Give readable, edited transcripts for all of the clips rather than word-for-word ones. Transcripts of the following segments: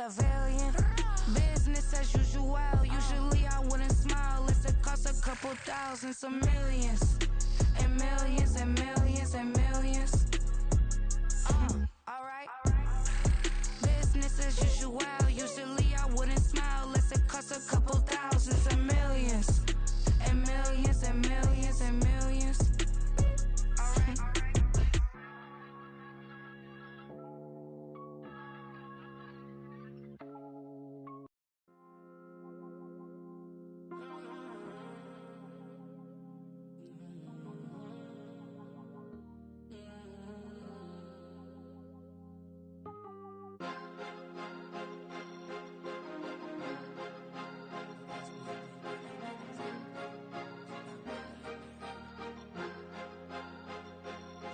civilian. Business as usual. Usually I wouldn't smile. It's a cost a couple thousand, some millions. And millions and millions and millions. Alright. Business as usual. Usually I wouldn't smile. Unless it costs a couple thousand, some millions. And millions and millions and millions. Alright.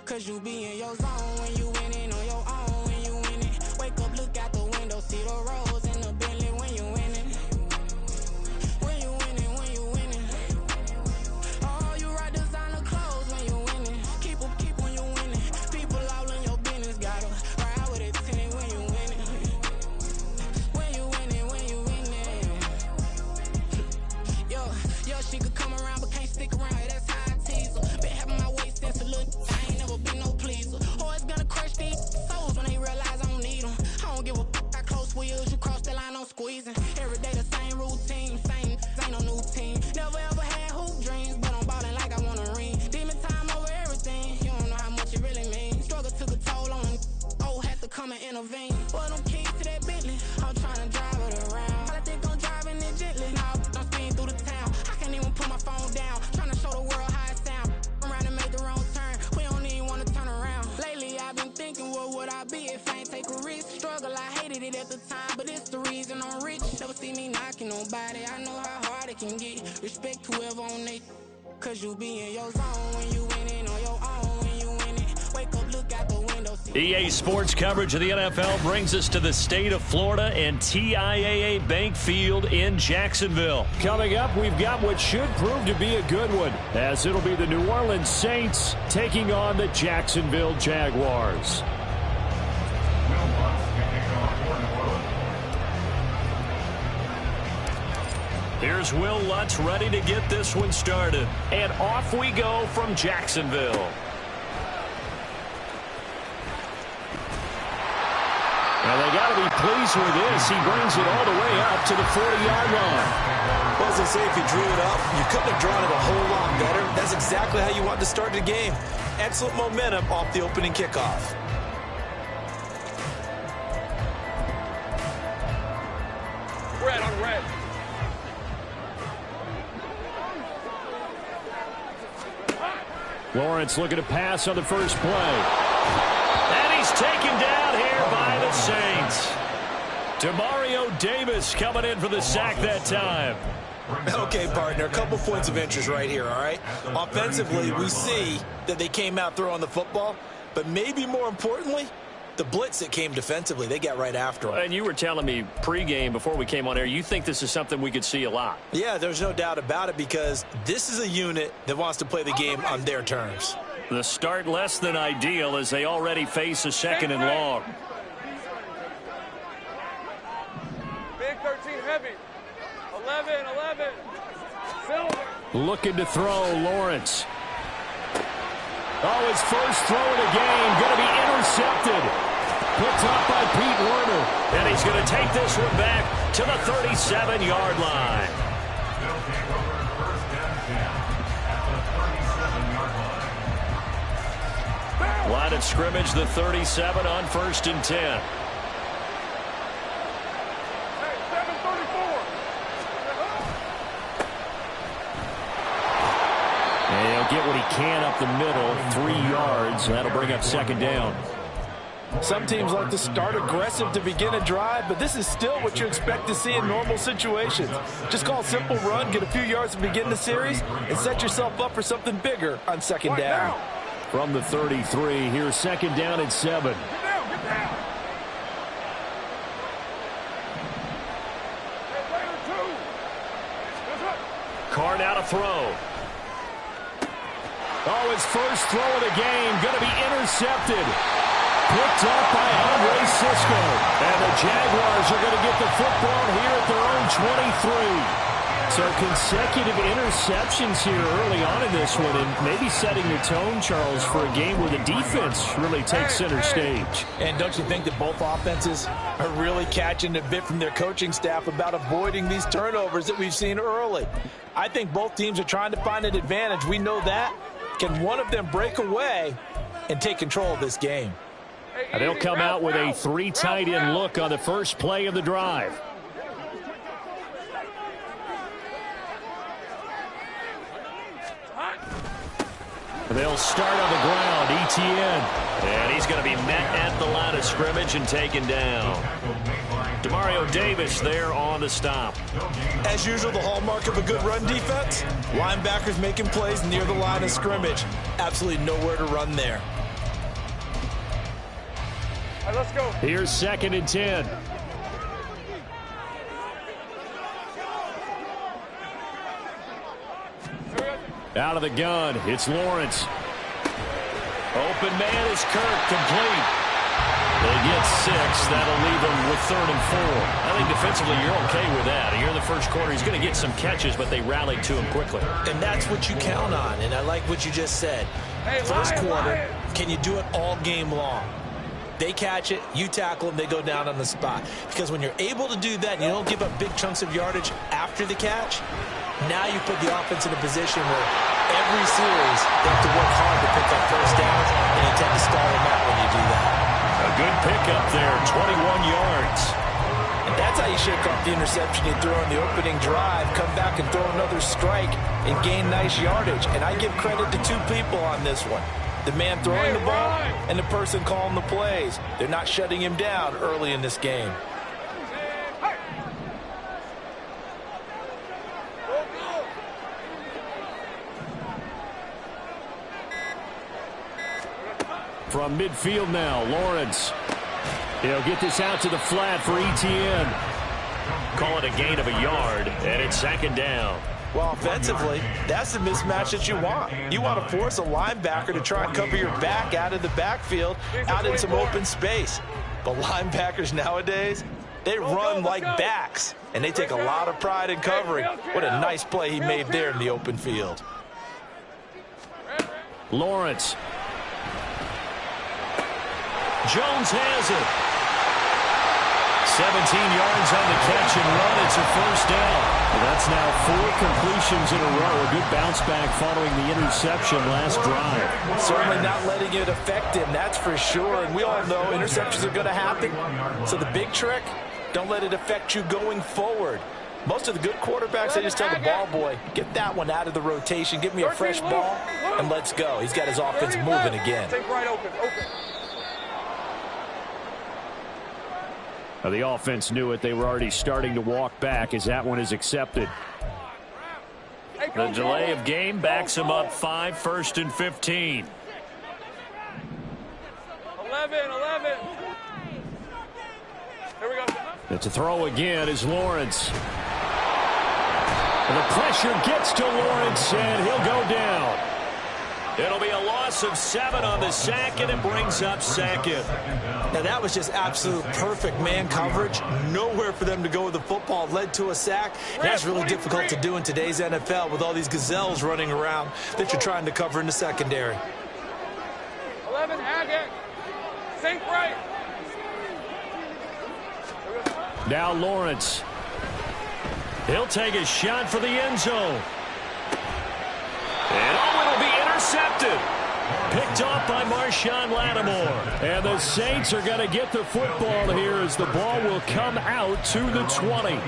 Cause you be in your zone when you winning on your own when you winning. Wake up, look out the window, see the rose in the Bentley when you winning. When you winning, when you winning. Oh, you rock designer clothes when you winning. Keep when you winning. People all in your business, gotta ride with it tinted when you winning. When you winning, when you winning. Yo, she could come around but can't stick around. That's how I tease her. Been having my waist since a little. Be no pleaser. Always gonna crush these souls when they realize I don't need them. I don't give a f***. I close wheels, you cross the line, I'm squeezing. Every day the same routine, same, ain't no new team. Never ever had hoop dreams, but I'm ballin' like I want a ring. Demon time over everything, you don't know how much it really means. Struggle took a toll on them, oh, had to come and intervene. Boy, them keys to that Bentley, I'm trying to drive it around. I think I'm driving it gently, now I'm speeding through the town. I can't even put my phone down, trying to show the world how it sound. Around and make the wrong turn, we don't even wanna turn around. Lately I've been thinking, what would I be if I ain't take a risk? Struggle, I hated it at the time, but it's the reason I'm rich. Never see me knocking nobody, I know how hard it can get. Respect whoever on they, cause you be in your zone when you winning on your own when you winning. Wake up, look out the window. EA Sports coverage of the NFL brings us to the state of Florida and TIAA Bank Field in Jacksonville. Coming up, we've got what should prove to be a good one, as it'll be the New Orleans Saints taking on the Jacksonville Jaguars. Here's Will Lutz ready to get this one started. And off we go from Jacksonville. And they got to be pleased with this. He brings it all the way up to the 40-yard line. Well, as they say, if you drew it up, you couldn't have drawn it a whole lot better. That's exactly how you want to start the game. Excellent momentum off the opening kickoff. Red on red. Lawrence looking to pass on the first play. And he's taken down here by the Saints. Demario Davis coming in for the sack that time. Okay, partner, a couple points of interest right here, all right? Offensively, we see that they came out throwing the football, but maybe more importantly, the blitz that came defensively, they got right after them. And you were telling me pregame before we came on air, you think this is something we could see a lot. Yeah, there's no doubt about it, because this is a unit that wants to play the game on their terms. The start less than ideal as they already face a second and long. Big 13 heavy. 11. Silver. Looking to throw, Lawrence. Oh, his first throw of the game going to be intercepted. Picked up by Pete Werner. And he's going to take this one back to the 37-yard line. Line of scrimmage, the 37 on 1st and 10. And he'll get what he can up the middle, 3 yards. That'll bring up second down. Some teams like to start aggressive to begin a drive, but this is still what you expect to see in normal situations. Just call a simple run, get a few yards to begin the series, and set yourself up for something bigger on second down. From the 33, here's second down and 7. Get down. Carr now to throw. Oh, his first throw of the game going to be intercepted. picked up by Andre Cisco. And the Jaguars are going to get the football here at their own 23. So consecutive interceptions here early on in this one, and maybe setting the tone, Charles, for a game where the defense really takes center stage. And don't you think that both offenses are really catching a bit from their coaching staff about avoiding these turnovers that we've seen early? I think both teams are trying to find an advantage. We know that. Can one of them break away and take control of this game? And they'll come out with a 3 tight end look on the first play of the drive. They'll start on the ground, Etienne. And he's going to be met at the line of scrimmage and taken down. Demario Davis there on the stop. As usual, the hallmark of a good run defense, linebackers making plays near the line of scrimmage. Absolutely nowhere to run there. All right, let's go. Here's 2nd and 10. Out of the gun, it's Lawrence. Open man is Kirk, complete. They get 6. That'll leave them with 3rd and 4. I think defensively you're okay with that. Here in the first quarter, he's going to get some catches, but they rallied to him quickly. And that's what you count on, and I like what you just said. First quarter, can you do it all game long? They catch it, you tackle them, they go down on the spot. Because when you're able to do that and you don't give up big chunks of yardage after the catch, now you put the offense in a position where every series they have to work hard to pick up first downs, and you tend to stall them out when you do that. A good pickup there, 21 yards. And that's how you shake off the interception you throw in the opening drive, come back and throw another strike and gain nice yardage. And I give credit to 2 people on this one. The man throwing the ball and the person calling the plays. They're not shutting him down early in this game. From midfield now, Lawrence. He'll get this out to the flat for Etienne. Call it a gain of a yard, and it's 2nd down. Well, offensively, that's the mismatch that you want. You want to force a linebacker to try and cover your back out of the backfield, out in some open space. But linebackers nowadays, they run like backs, and they take a lot of pride in covering. What a nice play he made there in the open field. Lawrence. Jones has it. 17 yards on the catch and run. It's a first down. And that's now 4 completions in a row. A good bounce back following the interception last drive. Certainly not letting it affect him, that's for sure. And we all know interceptions are going to happen. So the big trick, don't let it affect you going forward. Most of the good quarterbacks, they just tell the ball boy, get that one out of the rotation, give me a fresh ball, and let's go. He's got his offense moving again. Take right open. Now, the offense knew it. They were already starting to walk back as that one is accepted. The delay of game backs him up 5, 1st and 15. 11. Here we go. It's a throw again is Lawrence. And the pressure gets to Lawrence, and he'll go down. It'll be a loss of 7 on the sack, and it brings up 2nd. Now, that was just absolute perfect man coverage. Nowhere for them to go with the football. Led to a sack. That's really difficult to do in today's NFL with all these gazelles running around that you're trying to cover in the secondary. 11, Haggett. Sink right. Now Lawrence. He'll take a shot for the end zone. And it'll be intercepted. Picked off by Marshawn Lattimore. And the Saints are going to get the football here as the ball will come out to the 20.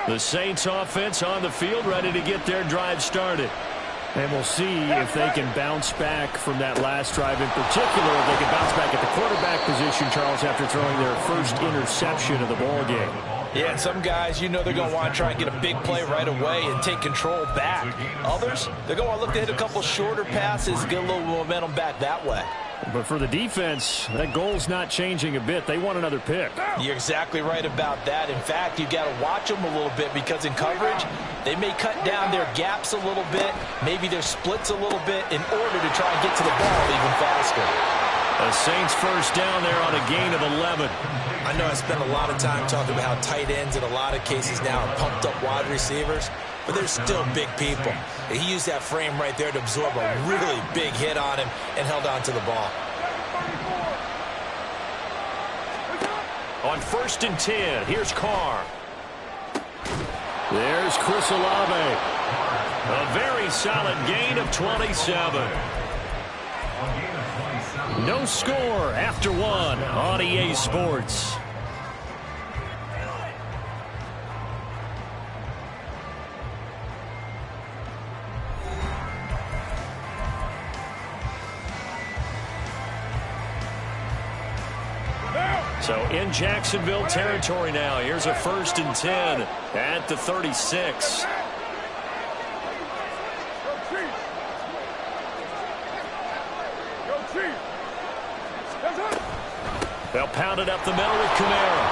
The Saints offense on the field ready to get their drive started. And we'll see if they can bounce back from that last drive in particular. If they can bounce back at the quarterback position, Charles, after throwing their first interception of the ball game. Yeah, and some guys, you know they're going to want to try and get a big play right away and take control back. Others, they're going to look to hit a couple shorter passes, get a little momentum back that way. But for the defense, that goal's not changing a bit. They want another pick. You're exactly right about that. In fact, you've got to watch them a little bit because in coverage, they may cut down their gaps a little bit, maybe their splits a little bit in order to try and get to the ball even faster. The Saints first down there on a gain of 11. I know I spent a lot of time talking about how tight ends in a lot of cases now are pumped up wide receivers, but they're still big people. He used that frame right there to absorb a really big hit on him and held on to the ball. On 1st and 10, here's Carr. There's Chris Olave. A very solid gain of 27. No score after 1 on EA Sports. So in Jacksonville territory now. Here's a 1st and 10 at the 36. They'll pound it up the middle with Kamara.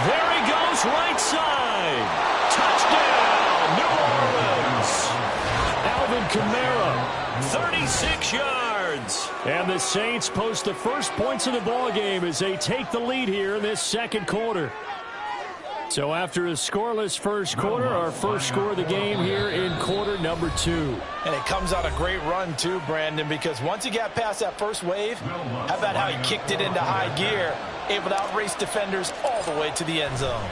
There he goes, right side. Touchdown, New Orleans. Alvin Kamara, 36 yards. And the Saints post the first points of the ball game as they take the lead here in this second quarter. So after a scoreless first quarter, our first score of the game here in quarter number 2. And it comes on a great run too, Brandon, because once he got past that first wave, how about how he kicked it into high gear, able to outrace defenders all the way to the end zone.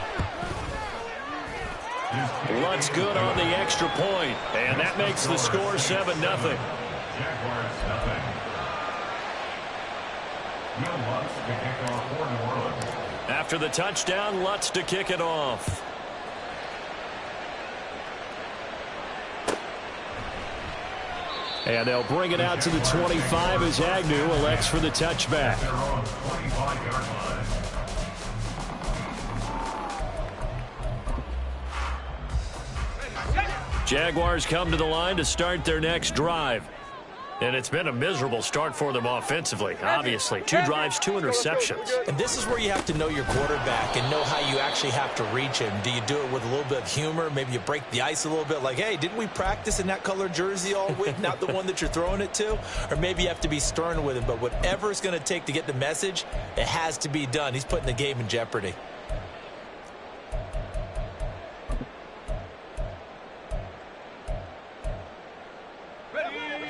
Luntz good on the extra point, and that makes the score 7-0. After the touchdown, Lutz to kick it off. And they'll bring it out to the 25 as Agnew elects for the touchback. Jaguars come to the line to start their next drive. And it's been a miserable start for them offensively, obviously. 2 drives, 2 interceptions. And this is where you have to know your quarterback and know how you actually have to reach him. Do you do it with a little bit of humor? Maybe you break the ice a little bit like, hey, didn't we practice in that color jersey all week, not the one that you're throwing it to? Or maybe you have to be stern with him. But whatever it's going to take to get the message, it has to be done. He's putting the game in jeopardy.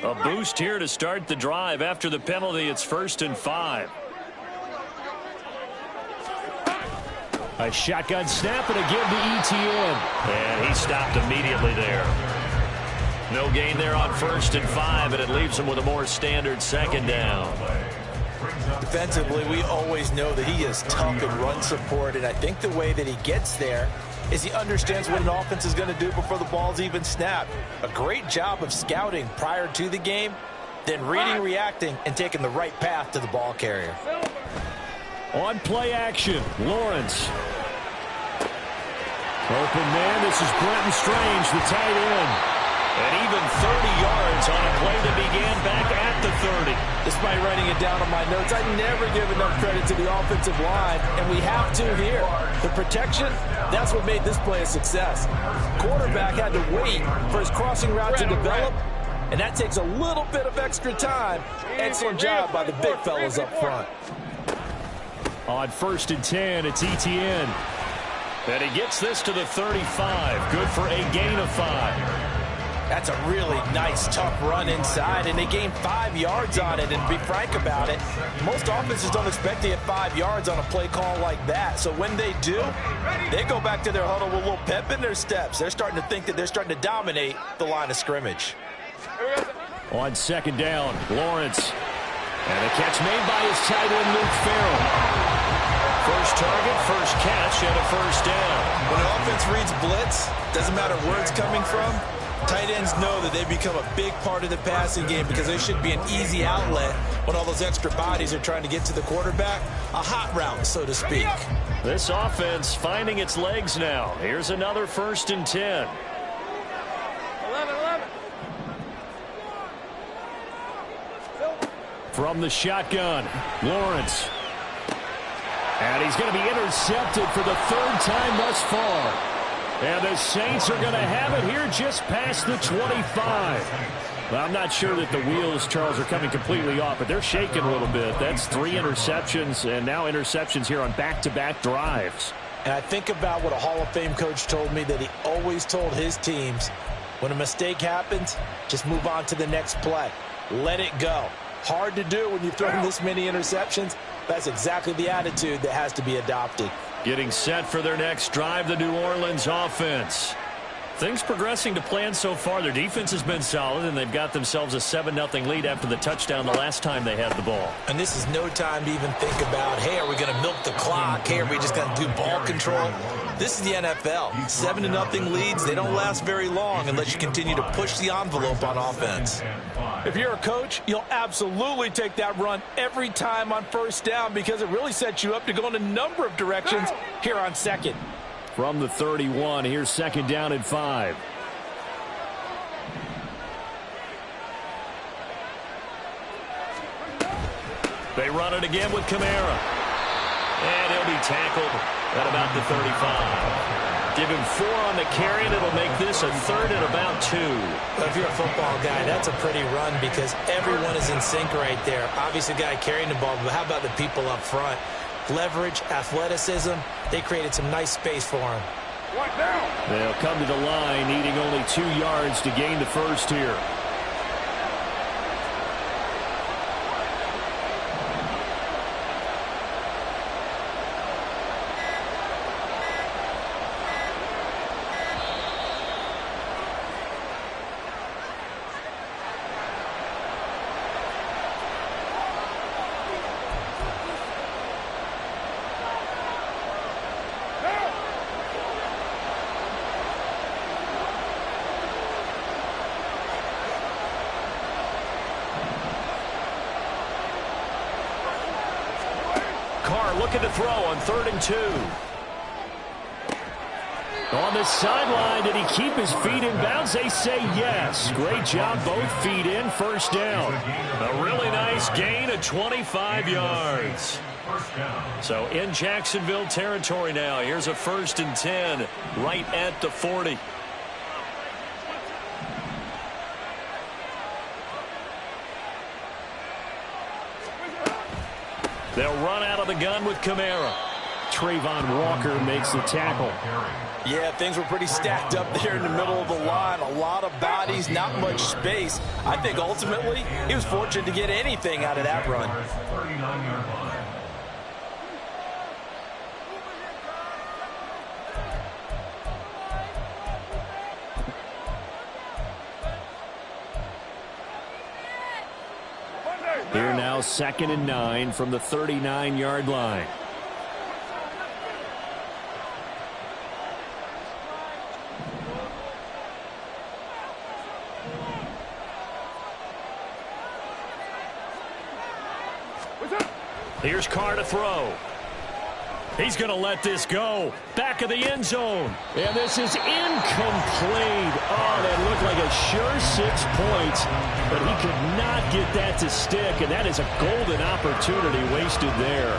A boost here to start the drive. After the penalty, it's 1st and 5. A shotgun snap and a give to Etienne. And he stopped immediately there. No gain there on 1st and 5, and it leaves him with a more standard 2nd down. Defensively, we always know that he is tough in run support, and I think the way that he gets there is he understands what an offense is going to do before the ball's even snapped. A great job of scouting prior to the game, then reading, reacting, and taking the right path to the ball carrier. On play action, Lawrence. Open man, this is Brenton Strange, the tight end. And even 30 yards on a play that began back at the 30. Despite writing it down on my notes, I never give enough credit to the offensive line, and we have to here. The protection, that's what made this play a success. Quarterback had to wait for his crossing route to develop, and that takes a little bit of extra time. Excellent job by the big fellas up front. On 1st and 10, it's Etienne. And he gets this to the 35. Good for a gain of 5. That's a really nice, tough run inside, and they gained 5 yards on it. And to be frank about it, most offenses don't expect to get 5 yards on a play call like that. So when they do, they go back to their huddle with a little pep in their steps. They're starting to think that they're starting to dominate the line of scrimmage. On 2nd down, Lawrence. And a catch made by his tight end, Luke Farrell. First target, first catch, and a 1st down. When an offense reads blitz, doesn't matter where it's coming from, tight ends know that they become a big part of the passing game because they should be an easy outlet when all those extra bodies are trying to get to the quarterback. A hot route, so to speak. This offense finding its legs now. Here's another 1st and 10. 11. From the shotgun, Lawrence. And he's going to be intercepted for the third time thus far. And the Saints are going to have it here just past the 25. Well, I'm not sure that the wheels, Charles, are coming completely off, but they're shaking a little bit. That's 3 interceptions, and now interceptions here on back-to-back drives. And I think about what a Hall of Fame coach told me, that he always told his teams, when a mistake happens, just move on to the next play. Let it go. Hard to do when you throw this many interceptions. That's exactly the attitude that has to be adopted. Getting set for their next drive, the New Orleans offense. Things progressing to plan so far. Their defense has been solid, and they've got themselves a 7-0 lead after the touchdown the last time they had the ball. And this is no time to even think about, hey, are we going to milk the clock? Hey, are we just going to do ball control? This is the NFL. 7-0 leads, they don't last very long unless you continue to push the envelope on offense. If you're a coach, you'll absolutely take that run every time on first down because it really sets you up to go in a number of directions here on second. From the 31, here's second down and 5. They run it again with Kamara. And he'll be tackled at about the 35. Give him 4 on the carry, and it'll make this a third and about 2. Well, if you're a football guy, that's a pretty run because everyone is in sync right there. Obviously, the guy carrying the ball, but how about the people up front? Leverage, athleticism, they created some nice space for him. They'll come to the line, needing only 2 yards to gain the first here. Looking to throw on 3rd and 2. On the sideline, did he keep his feet in bounds? They say yes. Great job, both feet in, first down. A really nice gain of 25 yards. So in Jacksonville territory now. Here's a 1st and 10 right at the 40. They'll run out of the gun with Kamara. Trayvon Walker makes the tackle. Yeah, things were pretty stacked up there in the middle of the line. A lot of bodies, not much space. I think ultimately he was fortunate to get anything out of that run. Here now, 2nd and 9 from the 39-yard line. Here's Carr to throw. He's going to let this go. Back of the end zone. And this is incomplete. Oh, that looked like a sure 6 points, but he could not get that to stick, and that is a golden opportunity wasted there.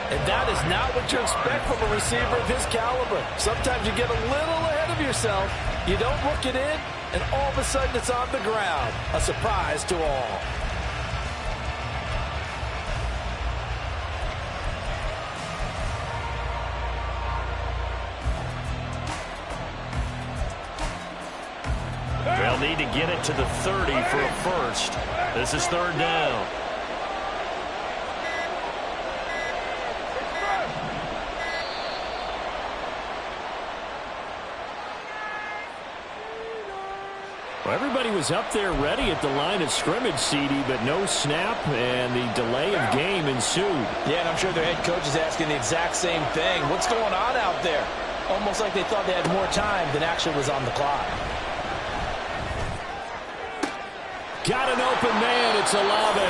And that is not what you expect from a receiver of his caliber. Sometimes you get a little ahead of yourself. You don't look it in, and all of a sudden it's on the ground. A surprise to all. They'll need to get it to the 30 for a first. This is 3rd down. Well, everybody was up there ready at the line of scrimmage, CD, but no snap, and the delay of game ensued. Yeah, and I'm sure their head coach is asking the exact same thing. What's going on out there? Almost like they thought they had more time than actually was on the clock. Got an open man. It's Olave.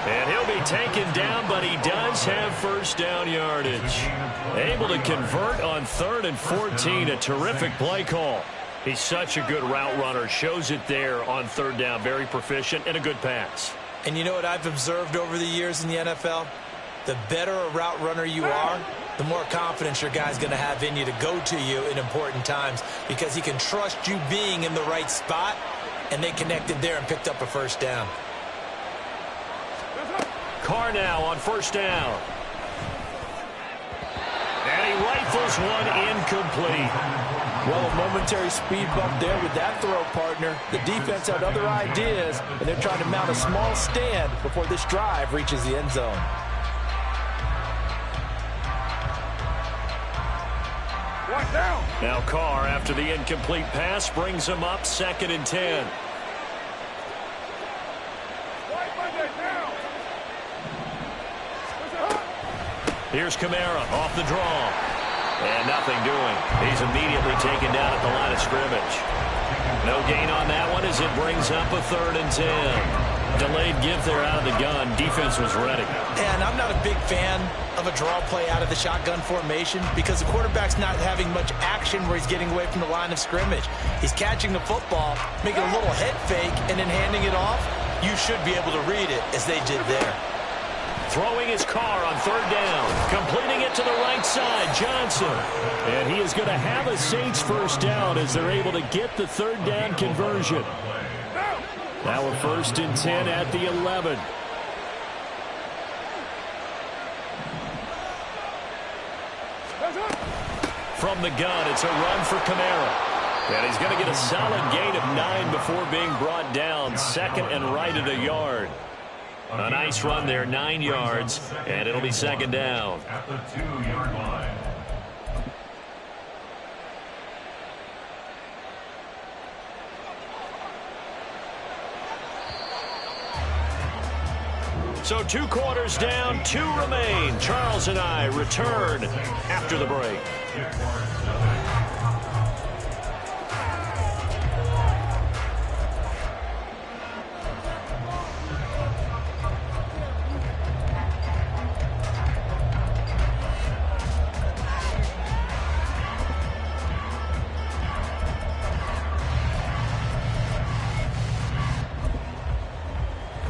And he'll be taken down, but he does have first down yardage. Able to convert on 3rd and 14. A terrific play call. He's such a good route runner. Shows it there on 3rd down. Very proficient and a good pass. And you know what I've observed over the years in the NFL? The better a route runner you are, the more confidence your guy's going to have in you to go to you in important times because he can trust you being in the right spot, and they connected there and picked up a first down. Carr now on first down. And he rifles one incomplete. Well, a momentary speed bump there with that throw, partner. The defense had other ideas, and they're trying to mount a small stand before this drive reaches the end zone. Down. Now Carr, after the incomplete pass, brings him up 2nd and 10. Here's Kamara off the draw. And nothing doing. He's immediately taken down at the line of scrimmage. No gain on that one as it brings up a 3rd and 10. Delayed give there out of the gun. Defense was ready. And I'm not a big fan of a draw play out of the shotgun formation because the quarterback's not having much action where he's getting away from the line of scrimmage. He's catching the football, making a little head fake, and then handing it off. You should be able to read it as they did there. Throwing his Carr on 3rd down. Completing it to the right side, Johnson. And he is going to have a Saints first down as they're able to get the 3rd down conversion. Now a 1st and 10 at the 11. From the gun, it's a run for Kamara. And he's going to get a solid gain of 9 before being brought down. 2nd and right at a yard. A nice run there, 9 yards, and it'll be 2nd down. At the 2-yard line. So 2 quarters down, 2 remain. Charles and I return after the break.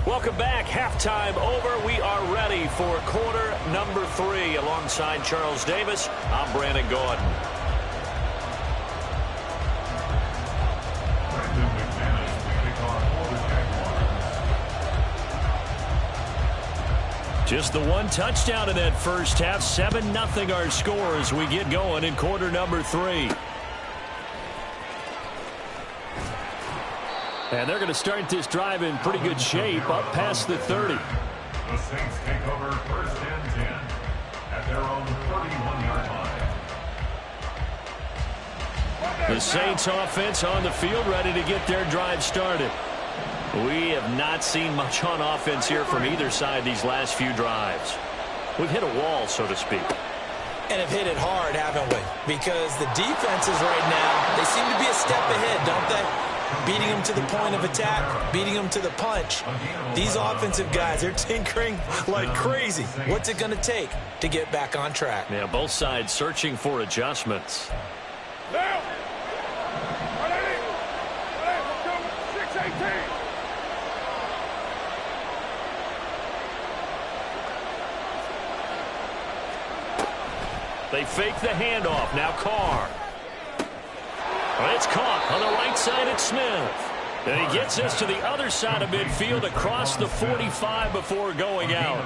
Welcome back. Halftime over. We are ready for quarter number 3. Alongside Charles Davis, I'm Brandon Gordon. Just the 1 touchdown in that first half. 7-0 our score as we get going in quarter number 3. And they're going to start this drive in pretty good shape, up past the 30. The Saints take over 1st and 10 at their own 31-yard line. The Saints offense on the field, ready to get their drive started. We have not seen much on offense here from either side these last few drives. We've hit a wall, so to speak. And have hit it hard, haven't we? Because the defenses right now, they seem to be a step ahead, don't they? Beating them to the point of attack, beating them to the punch. These offensive guys, they're tinkering like crazy. What's it going to take to get back on track? Yeah, both sides searching for adjustments. Now. 6-18. They fake the handoff. Now Carr. It's caught on the right side at Smith. And he gets us to the other side of midfield across the 45 before going out.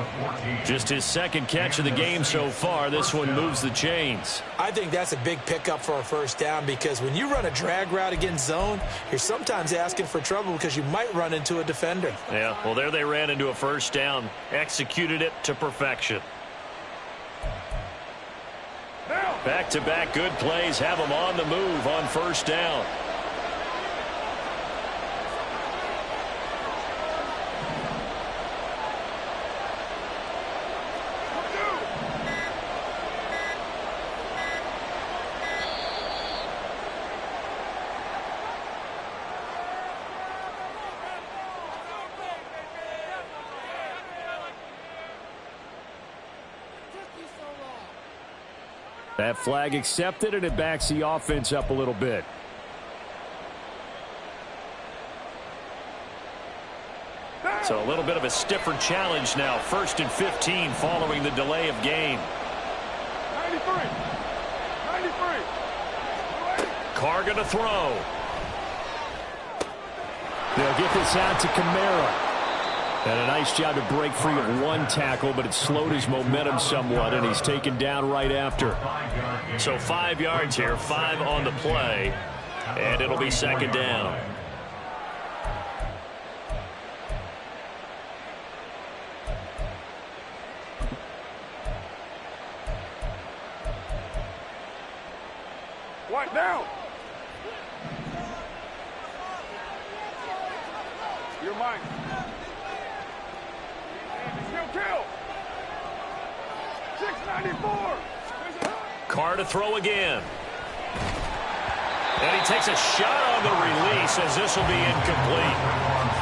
Just his 2nd catch of the game so far. This one moves the chains. I think that's a big pickup for a first down because when you run a drag route against zone, you're sometimes asking for trouble because you might run into a defender. Yeah, well, there they ran into a first down. Executed it to perfection. Back-to-back good plays have them on the move on first down. That flag accepted, and it backs the offense up a little bit. So a little bit of a stiffer challenge now. 1st and 15 following the delay of game. 93. Carr going to throw. They'll get this out to Kamara. And a nice job to break free of one tackle, but it slowed his momentum somewhat, and he's taken down right after. So 5 yards here, 5 on the play, and it'll be 2nd down. One down. You're mine. Kill. 694. Carr to throw again. And he takes a shot on the release as this will be incomplete.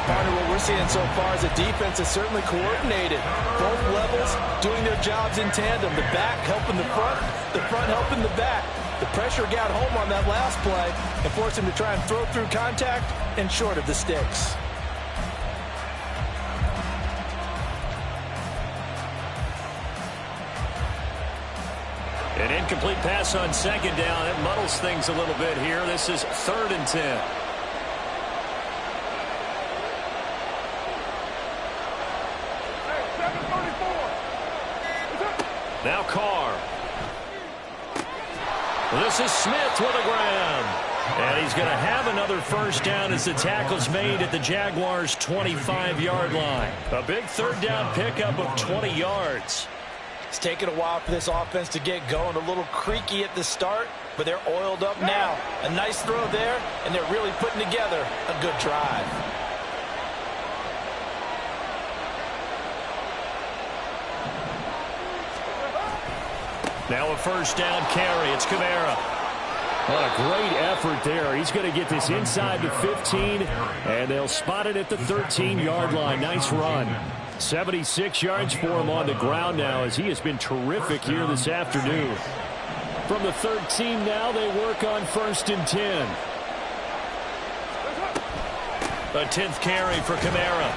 Part of what we're seeing so far is the defense is certainly coordinated. Both levels doing their jobs in tandem. The back helping the front helping the back. The pressure got home on that last play and forced him to try and throw through contact and short of the sticks. An incomplete pass on 2nd down. It muddles things a little bit here. This is 3rd and 10. Now Carr. This is Smith with the ground. And he's going to have another 1st down as the tackle's made at the Jaguars' 25-yard line. A big 3rd down pickup of 20 yards. It's taken a while for this offense to get going. A little creaky at the start, but they're oiled up now. A nice throw there, and they're really putting together a good drive. Now a 1st down carry. It's Kamara. What a great effort there. He's going to get this inside the 15, and they'll spot it at the 13-yard line. Nice run. 76 yards for him on the ground now, as he has been terrific here this afternoon. From the 13 now, they work on 1st and 10. A 10th carry for Kamara.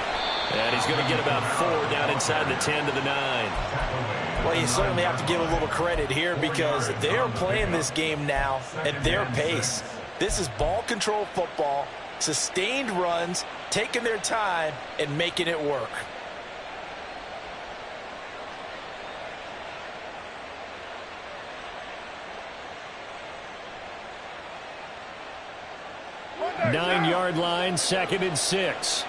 And he's going to get about 4 down inside the 10 to the 9. Well, you certainly have to give a little credit here because they are playing this game now at their pace. This is ball control football, sustained runs, taking their time, and making it work. Nine-yard line, 2nd and 6.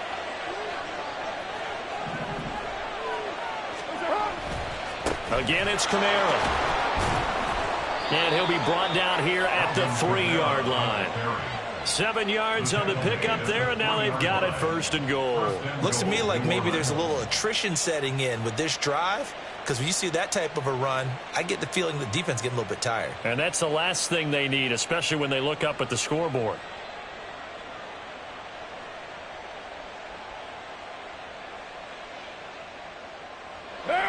Again, it's Kamara. And he'll be brought down here at the 3-yard line. 7 yards on the pickup there, and now they've got it 1st and goal. Looks to me like maybe there's a little attrition setting in with this drive, because when you see that type of a run, I get the feeling the defense getting a little bit tired. And that's the last thing they need, especially when they look up at the scoreboard.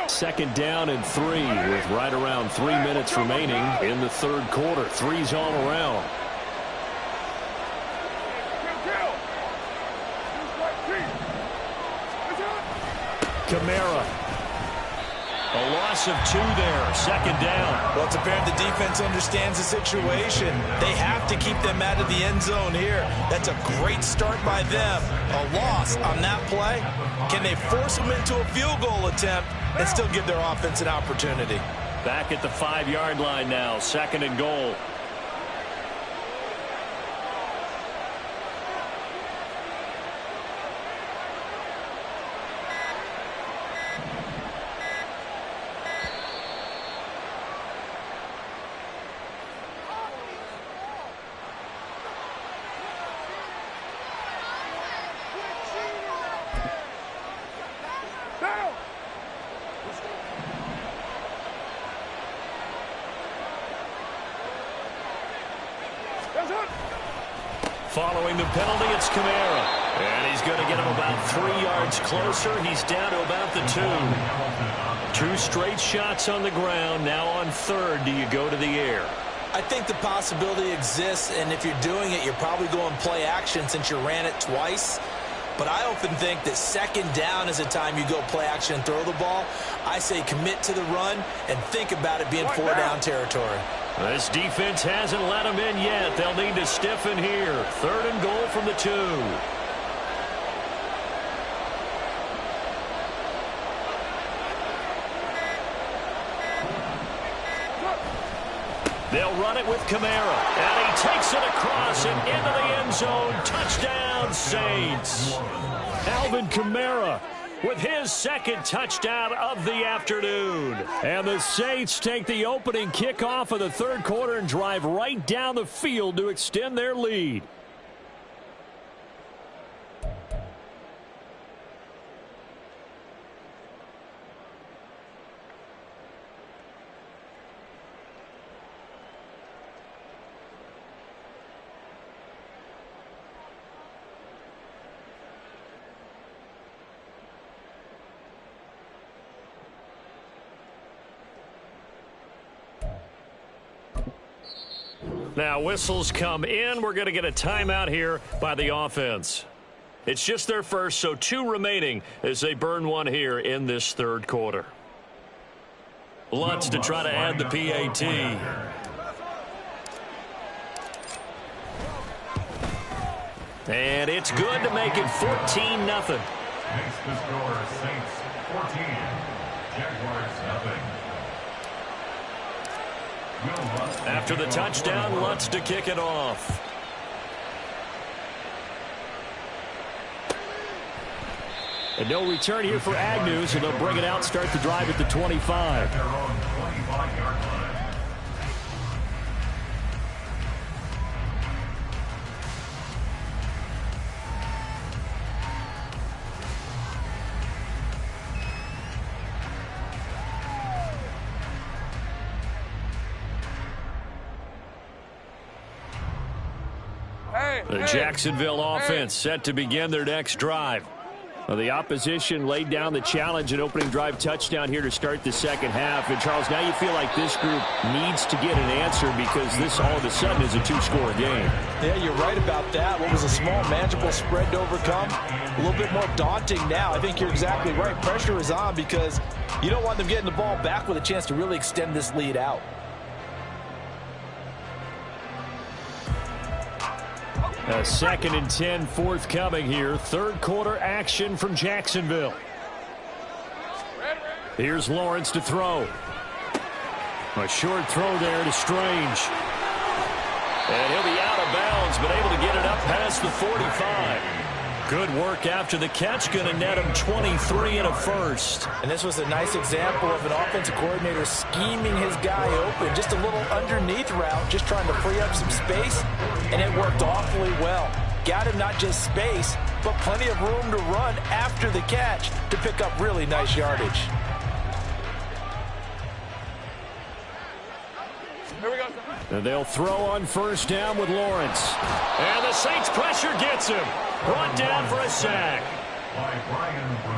Second down and 3 with right around 3 minutes remaining in the 3rd quarter. 3's all around. Kamara. A loss of 2 there. 2nd down. Well, it's apparent the defense understands the situation. They have to keep them out of the end zone here. That's a great start by them. A loss on that play. Can they force them into a field goal attempt and still give their offense an opportunity? Back at the 5-yard line now. 2nd and goal. Following the penalty, it's Kamara. And he's going to get him about 3 yards closer. He's down to about the 2. 2 straight shots on the ground. Now on 3rd, do you go to the air? I think the possibility exists, and if you're doing it, you're probably going play action since you ran it twice. But I often think that second down is a time you go play action and throw the ball. I say commit to the run and think about it being four-down territory. This defense hasn't let them in yet. They'll need to stiffen here. 3rd and goal from the 2. They'll run it with Kamara. And he takes it across and into the end zone. Touchdown, Saints. Alvin Kamara with his 2nd touchdown of the afternoon. And the Saints take the opening kickoff of the 3rd quarter and drive right down the field to extend their lead. Now whistles come in. We're going to get a timeout here by the offense. It's just their first, so 2 remaining as they burn one here in this 3rd quarter. Lutz to try to add the PAT. And it's good to make it 14-0. Makes the score Saints 14, Jaguars 0. After the touchdown, Lutz to kick it off. And no return here for Agnew, so they'll bring it out and start the drive at the 25. Their own 25-yard line. The Jacksonville offense set to begin their next drive. Well, the opposition laid down the challenge and opening drive touchdown here to start the 2nd half. And, Charles, now you feel like this group needs to get an answer because this all of a sudden is a 2-score game. Yeah, you're right about that. What was a small, manageable spread to overcome, a little bit more daunting now. I think you're exactly right. Pressure is on because you don't want them getting the ball back with a chance to really extend this lead out. A 2nd and 10 forthcoming here. 3rd quarter action from Jacksonville. Here's Lawrence to throw. A short throw there to Strange. And he'll be out of bounds, but able to get it up past the 45. Good work after the catch. Going to net him 23 and a first. And this was a nice example of an offensive coordinator scheming his guy open. Just a little underneath route, just trying to free up some space, and it worked awfully well. Got him not just space, but plenty of room to run after the catch to pick up really nice yardage. Here we go. And they'll throw on 1st down with Lawrence. And the Saints pressure gets him. Brought down for a sack.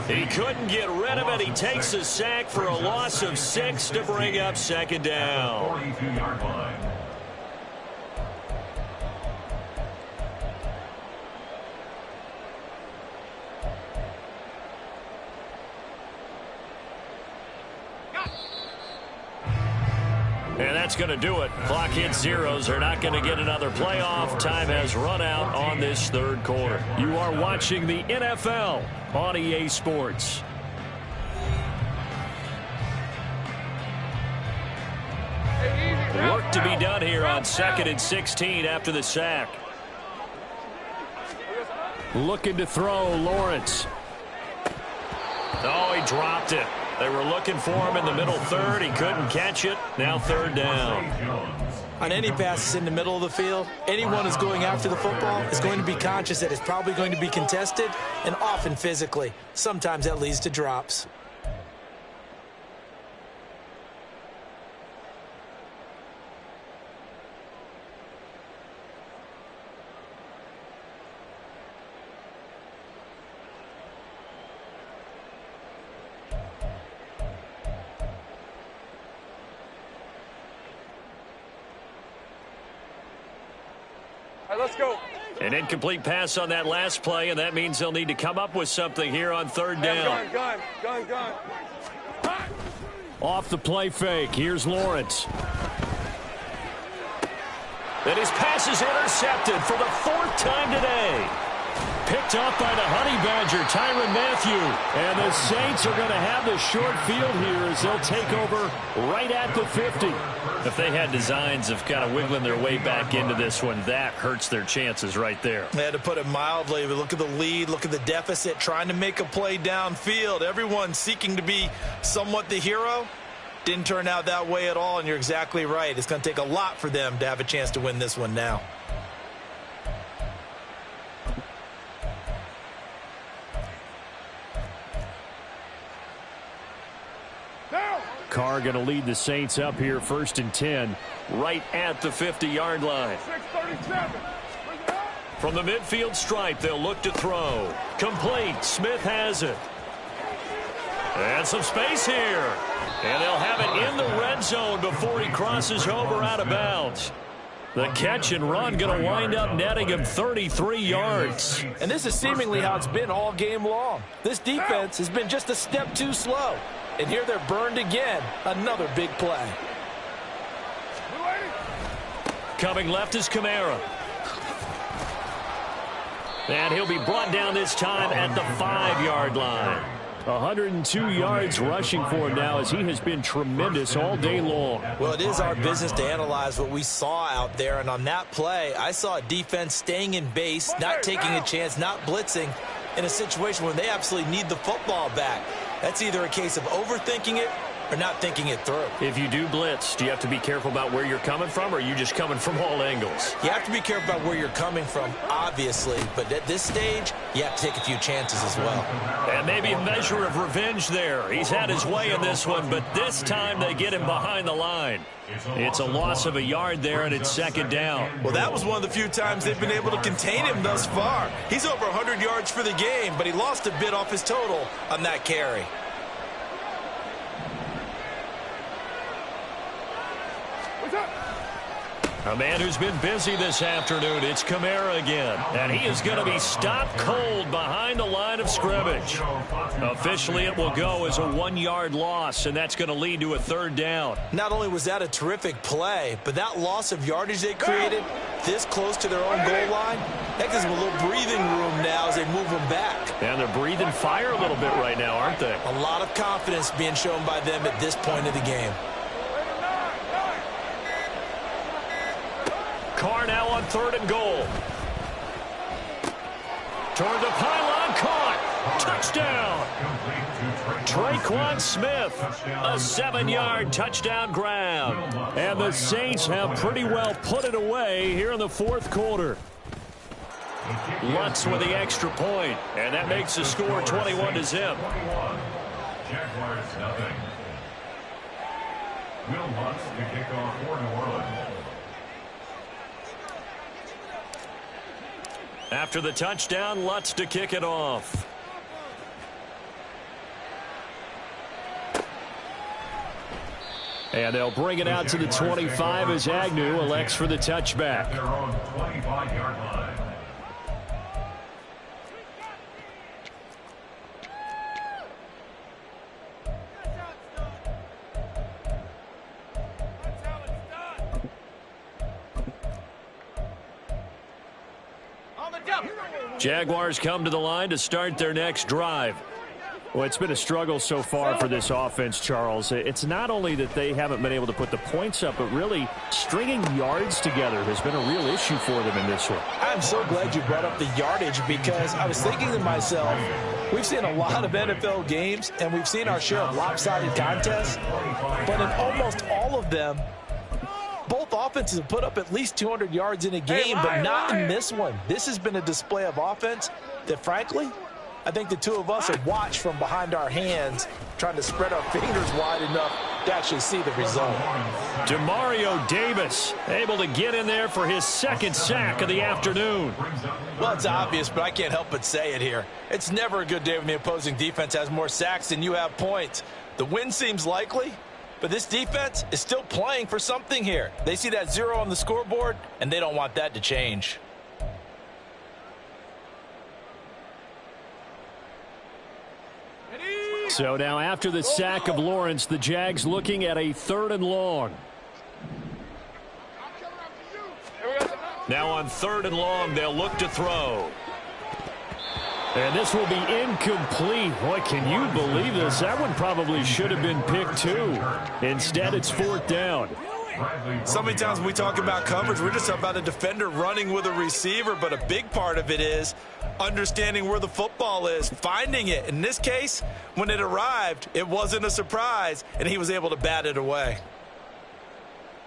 He couldn't get rid of it. He takes a sack for a loss of 6 to bring up 2nd down. 42-yard line. And that's going to do it. Clock hits zeros. They're not going to get another playoff. Time has run out on this 3rd quarter. You are watching the NFL on EA Sports. Work to be done here on 2nd and 16 after the sack. Looking to throw, Lawrence. Oh, he dropped it. They were looking for him in the middle 3rd. He couldn't catch it. Now 3rd down. On any passes in the middle of the field, anyone who's going after the football is going to be conscious that it's probably going to be contested and often physically. Sometimes that leads to drops. right, let's go. An incomplete pass on that last play, and that means they'll need to come up with something here on third down. Gun. Off the play fake. Here's Lawrence. And his pass is intercepted for the fourth time today. Picked off by the Honey Badger, Tyrann Mathieu. And the Saints are going to have the short field here as they'll take over right at the 50. If they had designs of kind of wiggling their way back into this one, that hurts their chances right there. They had to put it mildly, but look at the lead, look at the deficit, trying to make a play downfield. Everyone seeking to be somewhat the hero. Didn't turn out that way at all, and you're exactly right. It's going to take a lot for them to have a chance to win this one now. Carr going to lead the Saints up here, 1st and 10. Right at the 50-yard line. 6:37. From the midfield stripe, they'll look to throw. Complete. Smith has it. And some space here. And they'll have it in the red zone before he crosses over out of bounds. The catch and run going to wind up netting him 33 yards. And this is seemingly how it's been all game long. This defense has been just a step too slow. And here they're burned again. Another big play. Coming left is Kamara. And he'll be brought down this time at the 5-yard line. 102 yards rushing for him now as he has been tremendous all day long. Well, it is our business to analyze what we saw out there, and on that play, I saw a defense staying in base, not taking a chance, not blitzing in a situation where they absolutely need the football back. That's either a case of overthinking it or not thinking it through. If you do blitz, do you have to be careful about where you're coming from, or are you just coming from all angles? You have to be careful about where you're coming from, obviously, but at this stage, you have to take a few chances as well. And maybe a measure of revenge there. He's had his way in this one, but this time they get him behind the line. It's a loss of a yard there, and it's 2nd down. Well, that was one of the few times they've been able to contain him thus far. He's over 100 yards for the game, but he lost a bit off his total on that carry. A man who's been busy this afternoon, it's Kamara again. And he is going to be stopped cold behind the line of scrimmage. Officially, it will go as a 1-yard loss, and that's going to lead to a 3rd down. Not only was that a terrific play, but that loss of yardage they created this close to their own goal line, that gives them a little breathing room now as they move them back. And they're breathing fire a little bit right now, aren't they? A lot of confidence being shown by them at this point of the game. Carr now on 3rd and goal. Toward the pylon, caught. Touchdown. Traquan Smith, a 7-yard touchdown grab. And the Saints have pretty well put it away here in the 4th quarter. Lutz with the extra point, and that makes the score 21-0. Jaguars nothing. Will Lutz to kick off for New Orleans. After the touchdown, Lutz to kick it off. And they'll bring it out to the 25 as Agnew elects for the touchback. Their own 25-yard line. Jaguars come to the line to start their next drive. Well, it's been a struggle so far for this offense, Charles. It's not only that they haven't been able to put the points up, but really stringing yards together has been a real issue for them in this one. I'm so glad you brought up the yardage because I was thinking to myself, we've seen a lot of NFL games and we've seen our share of lopsided contests, but in almost all of them, both offenses have put up at least 200 yards in a game, but not in this one. This has been a display of offense that, frankly, I think the two of us have watched from behind our hands, trying to spread our fingers wide enough to actually see the result. Demario Davis able to get in there for his 2nd sack of the afternoon. Well, it's obvious, but I can't help but say it here. It's never a good day when the opposing defense has more sacks than you have points. The win seems likely, but this defense is still playing for something here. They see that 0 on the scoreboard, and they don't want that to change. So now after the sack of Lawrence, the Jags looking at a 3rd and long. Now on 3rd and long, they'll look to throw. And this will be incomplete. Boy, can you believe this? That one probably should have been picked too. Instead, it's 4th down. So many times when we talk about coverage, we're just about a defender running with a receiver, but a big part of it is understanding where the football is, finding it. In this case, when it arrived, it wasn't a surprise, and he was able to bat it away.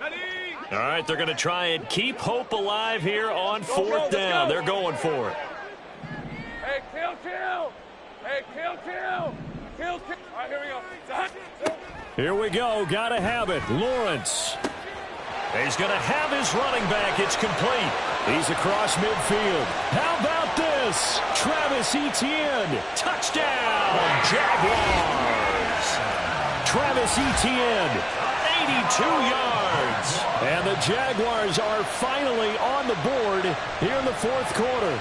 All right, they're going to try and keep hope alive here on 4th down. They're going for it. Hey, kill. Hey, kill. All right, here we go. Here we go. Got to have it. Lawrence. He's going to have his running back. It's complete. He's across midfield. How about this? Travis Etienne. Touchdown, Jaguars. Travis Etienne. 82 yards. And the Jaguars are finally on the board here in the 4th quarter.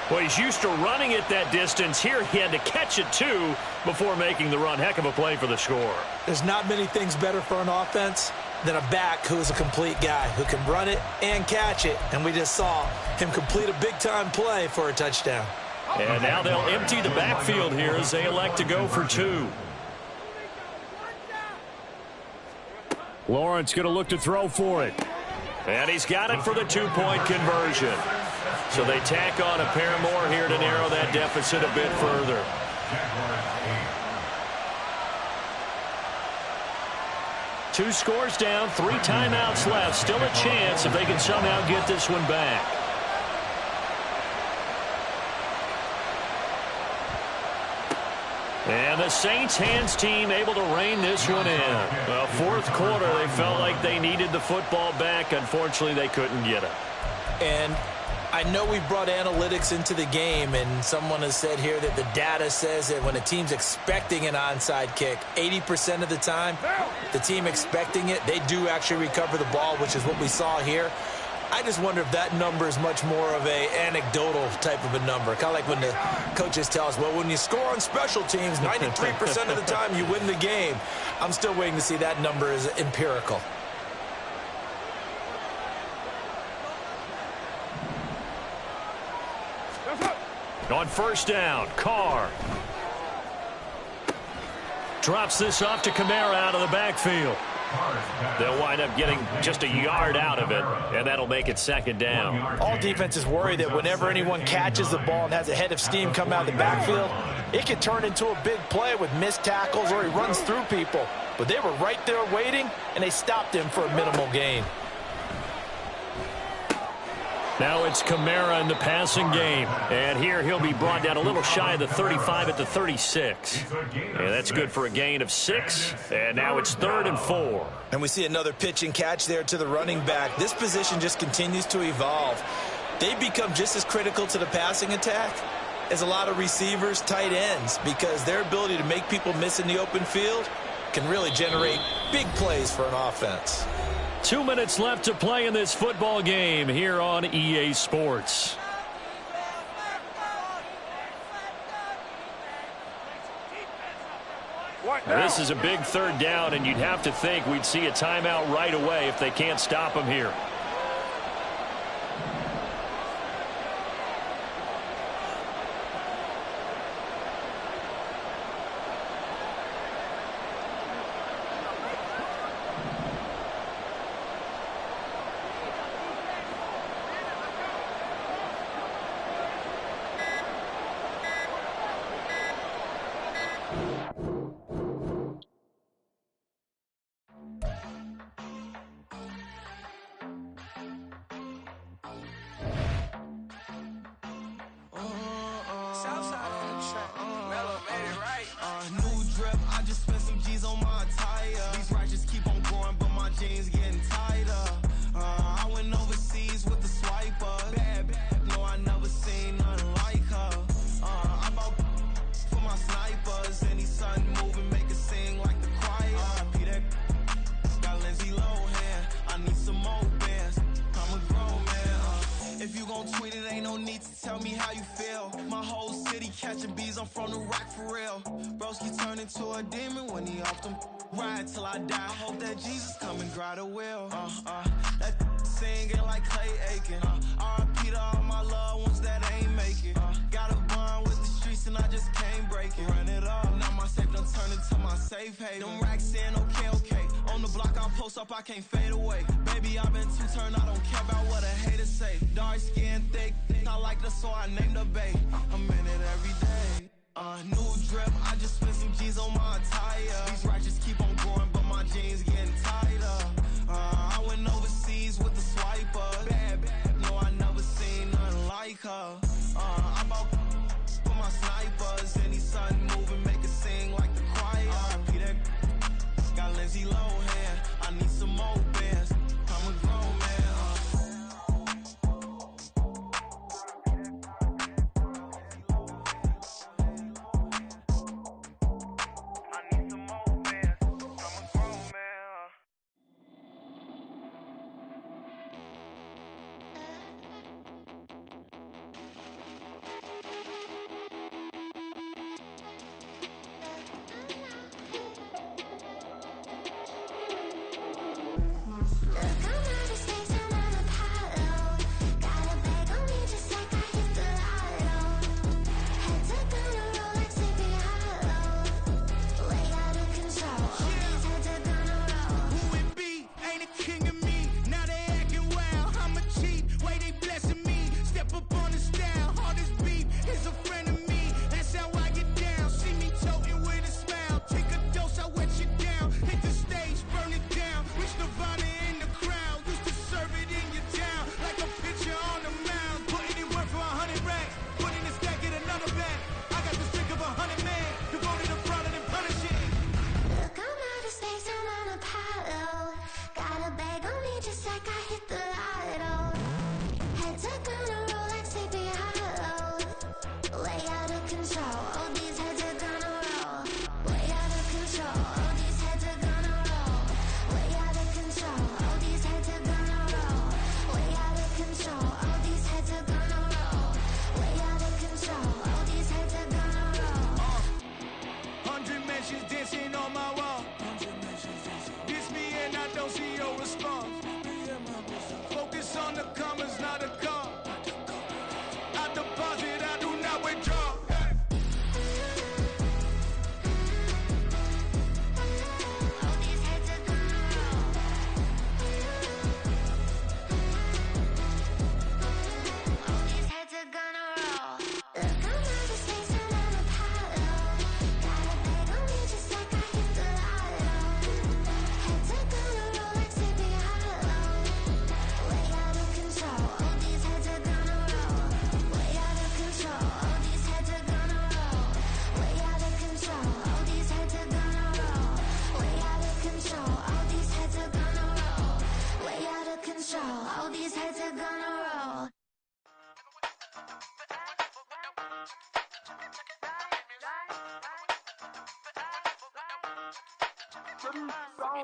Well, he's used to running it that distance. Here he had to catch it, too, before making the run. Heck of a play for the score. There's not many things better for an offense than a back who is a complete guy who can run it and catch it. And we just saw him complete a big-time play for a touchdown. And now they'll empty the backfield here as they elect to go for 2. Lawrence going to look to throw for it. And he's got it for the 2-point conversion. So they tack on a pair more here to narrow that deficit a bit further. Two scores down, 3 timeouts left. Still a chance if they can somehow get this one back. And the Saints hands team able to rein this one in. Well, 4th quarter, they felt like they needed the football back. Unfortunately, they couldn't get it. And I know we brought analytics into the game, and someone has said here that the data says that when a team's expecting an onside kick, 80% of the time, the team expecting it, they do actually recover the ball, which is what we saw here. I just wonder if that number is much more of a anecdotal type of a number. Kind of like when the coaches tell us, well, when you score on special teams, 93% of the time you win the game. I'm still waiting to see that number is empirical. On 1st down, Carr drops this off to Kamara out of the backfield. They'll wind up getting just a yard out of it, and that'll make it 2nd down. All defenses worry that whenever anyone catches the ball and has a head of steam come out of the backfield, it can turn into a big play with missed tackles or he runs through people. But they were right there waiting, and they stopped him for a minimal gain. Now it's Kamara in the passing game. And here he'll be brought down a little shy of the 35 at the 36. And that's good for a gain of 6. And now it's 3rd and 4. And we see another pitch and catch there to the running back. This position just continues to evolve. They become just as critical to the passing attack as a lot of receivers, tight ends, because their ability to make people miss in the open field can really generate big plays for an offense. 2 minutes left to play in this football game here on EA Sports. Now, this is a big 3rd down, and you'd have to think we'd see a timeout right away if they can't stop him here. catching bees, I'm from the rock for real. Broski turned into a demon when he off them. Ride till I die. I hope that Jesus come and grind the wheel. That singing like Clay Aiken. R.I.P. to all my loved ones that ain't make it. Got a bond with the streets and I just can't break it. Run it up, now my safe done turned into my safe haven. Them racks in, okay. On the block I'll post up, I can't fade away. Baby, I've been too turned, I don't care about what a hater say. Dark skin, thick, I like the so I named the bay. I'm in it every day. New drip, I just spent some G's on my attire. These righteous keep on growing, but my jeans getting tighter. I went overseas with the swiper. Bad, no, I never seen nothing like her. I bought for my snipers. Any sudden move and make it sing like the choir. R.I.P. that got Lindsay Lohan. I need some more bands. I'm a grown man.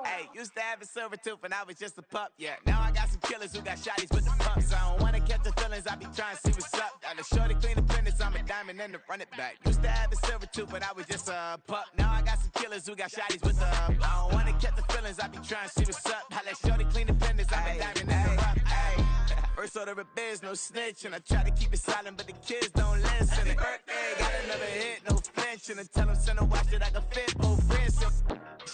Hey, used to have a silver tooth and I was just a pup, yeah. Now I got some killers who got shotties with the pumps. I don't wanna catch the feelings, I be trying to see what's up. Got a shorty clean the business, I'm a diamond and to run it back. Used to have a silver tooth but I was just a pup. Now I got some killers who got shotties with the I don't wanna catch the feelings, I be trying to see what's up. I let shorty clean the business, I'm a diamond and to run it. First order of biz, no snitch, and I try to keep it silent, but the kids don't listen. Happy birthday, got another hit, no flinch, and I tell them send a watch that I can fit both wrists.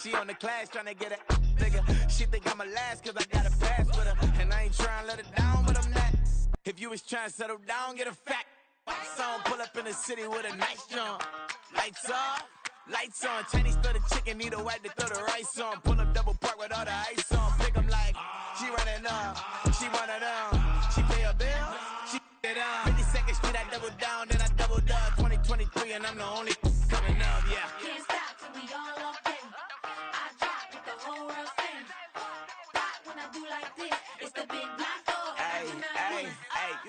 She on the class trying to get a nigga. She think I'm a last cause I got a pass with her, and I ain't trying to let her down, but I'm not. If you was trying to settle down, get a fact. Song pull up in the city with a nice jump. Lights off, lights on. Chinese throw the chicken, need a wipe to throw the rice on. Pull up double park with all the ice on. Pick 'em like, she running up, she one of them. She pay her bill, she it up. 52nd Street, I double down, then I doubled up. 2023, and I'm the only coming up, yeah. Can't stop till we all up in. I drop with the whole world sing. Pop when I do like this, it's the big black dog. Hey,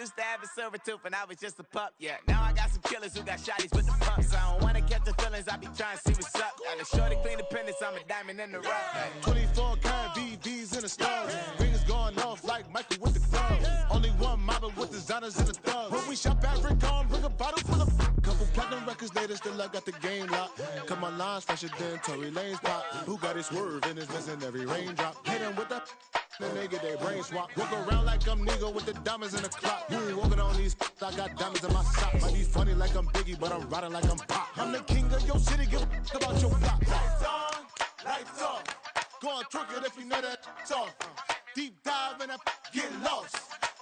used to have a silver tooth and I was just a pup, yeah. Now I got some killers who got shotties with the pumps. I don't wanna catch the feelings, I be trying to see what's up. Got a shorty clean the pendants, I'm a diamond in the rough. 24 karat VVs in the stars. Rings going off like Michael with the gloves. Only one model with designers in the thugs. When we shop at Rick on, bring a bottle full of couple platinum records. Seconds later, still I got the game locked. Cause my lines fresher than Tory Lane's pop. Who got his swerve and is missing every raindrop. Hit him with that. Then they get their brain swap. Walk around like I'm nigga with the diamonds in the clock. You ain't walking on these, I got diamonds in my sock. Might be funny like I'm Biggie, but I'm riding like I'm Pop. I'm the king of your city, give a about your block. Lights on, lights off. Go on, twerk it if you know that it's off. Deep dive and get lost.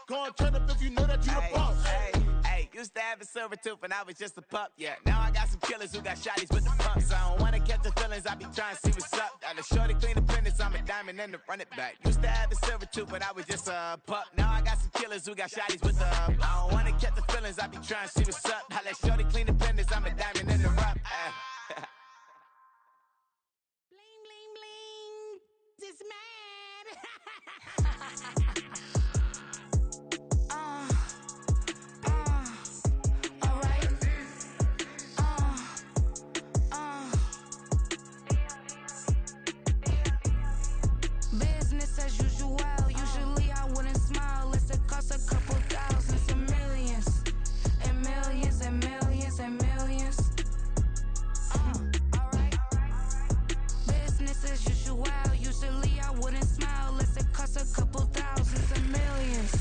Go on, turn up if you know that you the boss. Hey, used to have a silver tooth when I was just a pup, yeah. Now I got some killers who got shotties with the pumps. I don't wanna catch the feelings, I be trying to see what's up. Got a shorty clean the pendants, I'm a diamond and to run it back. Used to have a silver tooth when I was just a pup. Now I got some killers who got shotties with the I don't wanna catch the feelings, I be trying to see what's up. I let shorty clean the pendants, I'm a diamond and to run. Bling, bling, bling. This mad. Alright. Business as usual. Usually I wouldn't smile. It's a cost a couple thousands and millions. And millions and millions and millions. Alright. Business as usual. Usually I wouldn't smile. Unless it costs a couple thousands and millions.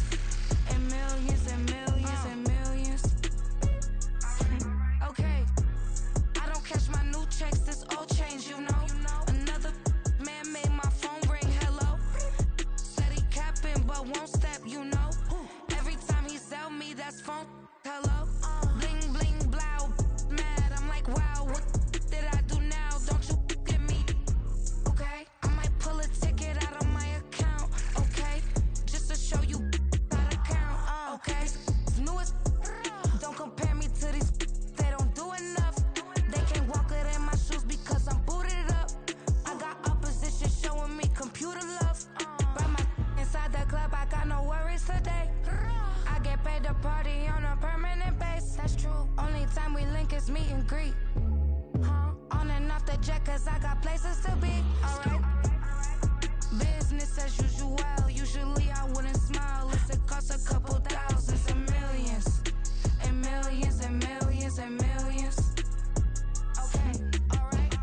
And millions and millions and millions. Okay. I don't catch my new checks. This old change, you know. Another man made my phone ring. Hello. Said he capping but won't step, you know. Every time he sell me, that's phone. Hello. Bling bling blow. Mad. I'm like, wow, what did I do now? Don't you get me? Okay. I might pull a ticket out of my account. Okay. Just to show you how to count. Okay. New as don't compare me to these. They don't do enough. They can't walk it in my shoes because I'm booted up. I got opposition showing me computer love. Brought my inside the club, I got no worries today. I get paid to party on a permanent base. That's true. Only time we link is meet and greet. On and off the jet, cause I got places to be. Alright. Business as usual. Usually I wouldn't smile. Unless it costs a couple thousands and millions. And millions and millions and millions. Okay, alright.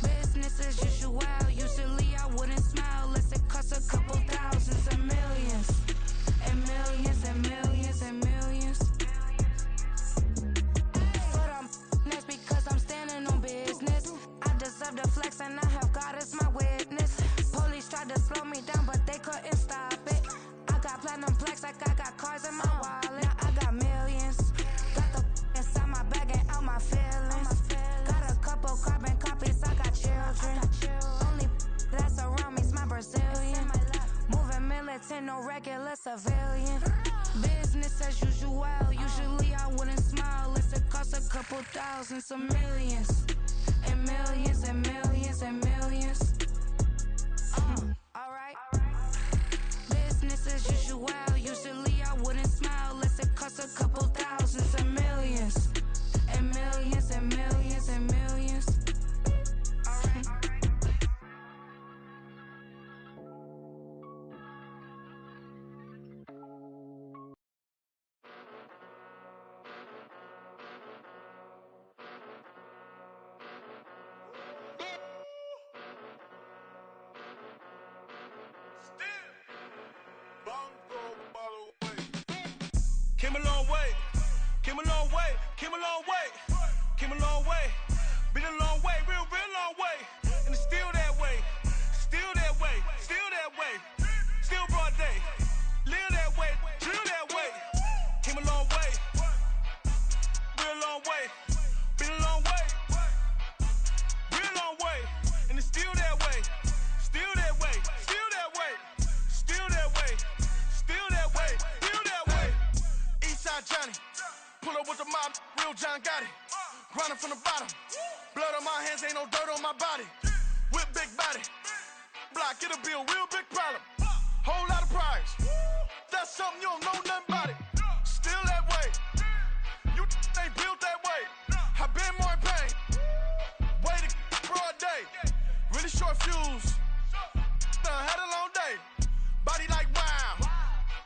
Business as usual. Usually I wouldn't smile. Unless it costs a couple thousands and millions. And millions and millions and millions. But I'm next because I'm standing on business. I deserve the flex and I have God as my witness. Police tried to slow me down but they couldn't stop it. I got platinum plaques like I got cars in my wallet. Now I got millions. Got the inside my bag and out my feelings. Got a couple carbon copies, I got children. Only that's around me's my Brazilian. Moving militant, no regular civilian. Business as usual. Usually I wouldn't smile unless it costs a couple thousands of millions. And millions and millions and millions. Alright. Business as usual. Usually I wouldn't smile unless it costs a couple thousands of millions. And millions and millions and millions. Alright. Came a long way, came a long way, came a long way, came a long way, been a long way, real long way, and it's still that way, still that way, still that way, still broad day, live that way, drill that way, came a long way, real long way, been a long way, real long way, and it's still that way, still that way, still that way, still that way, still that way, still that way. Eastside Johnny, pull up with the mob, real John got it. Grinding from the bottom, blood on my hands, ain't no dirt on my body. Whip big body, block, it'll be a real big problem. Whole lot of priors, that's something you don't know nothing about it. Still that way, you ain't built that way. I been more in pain, way to broad day. Really short fuse, had a long day. Body like wow,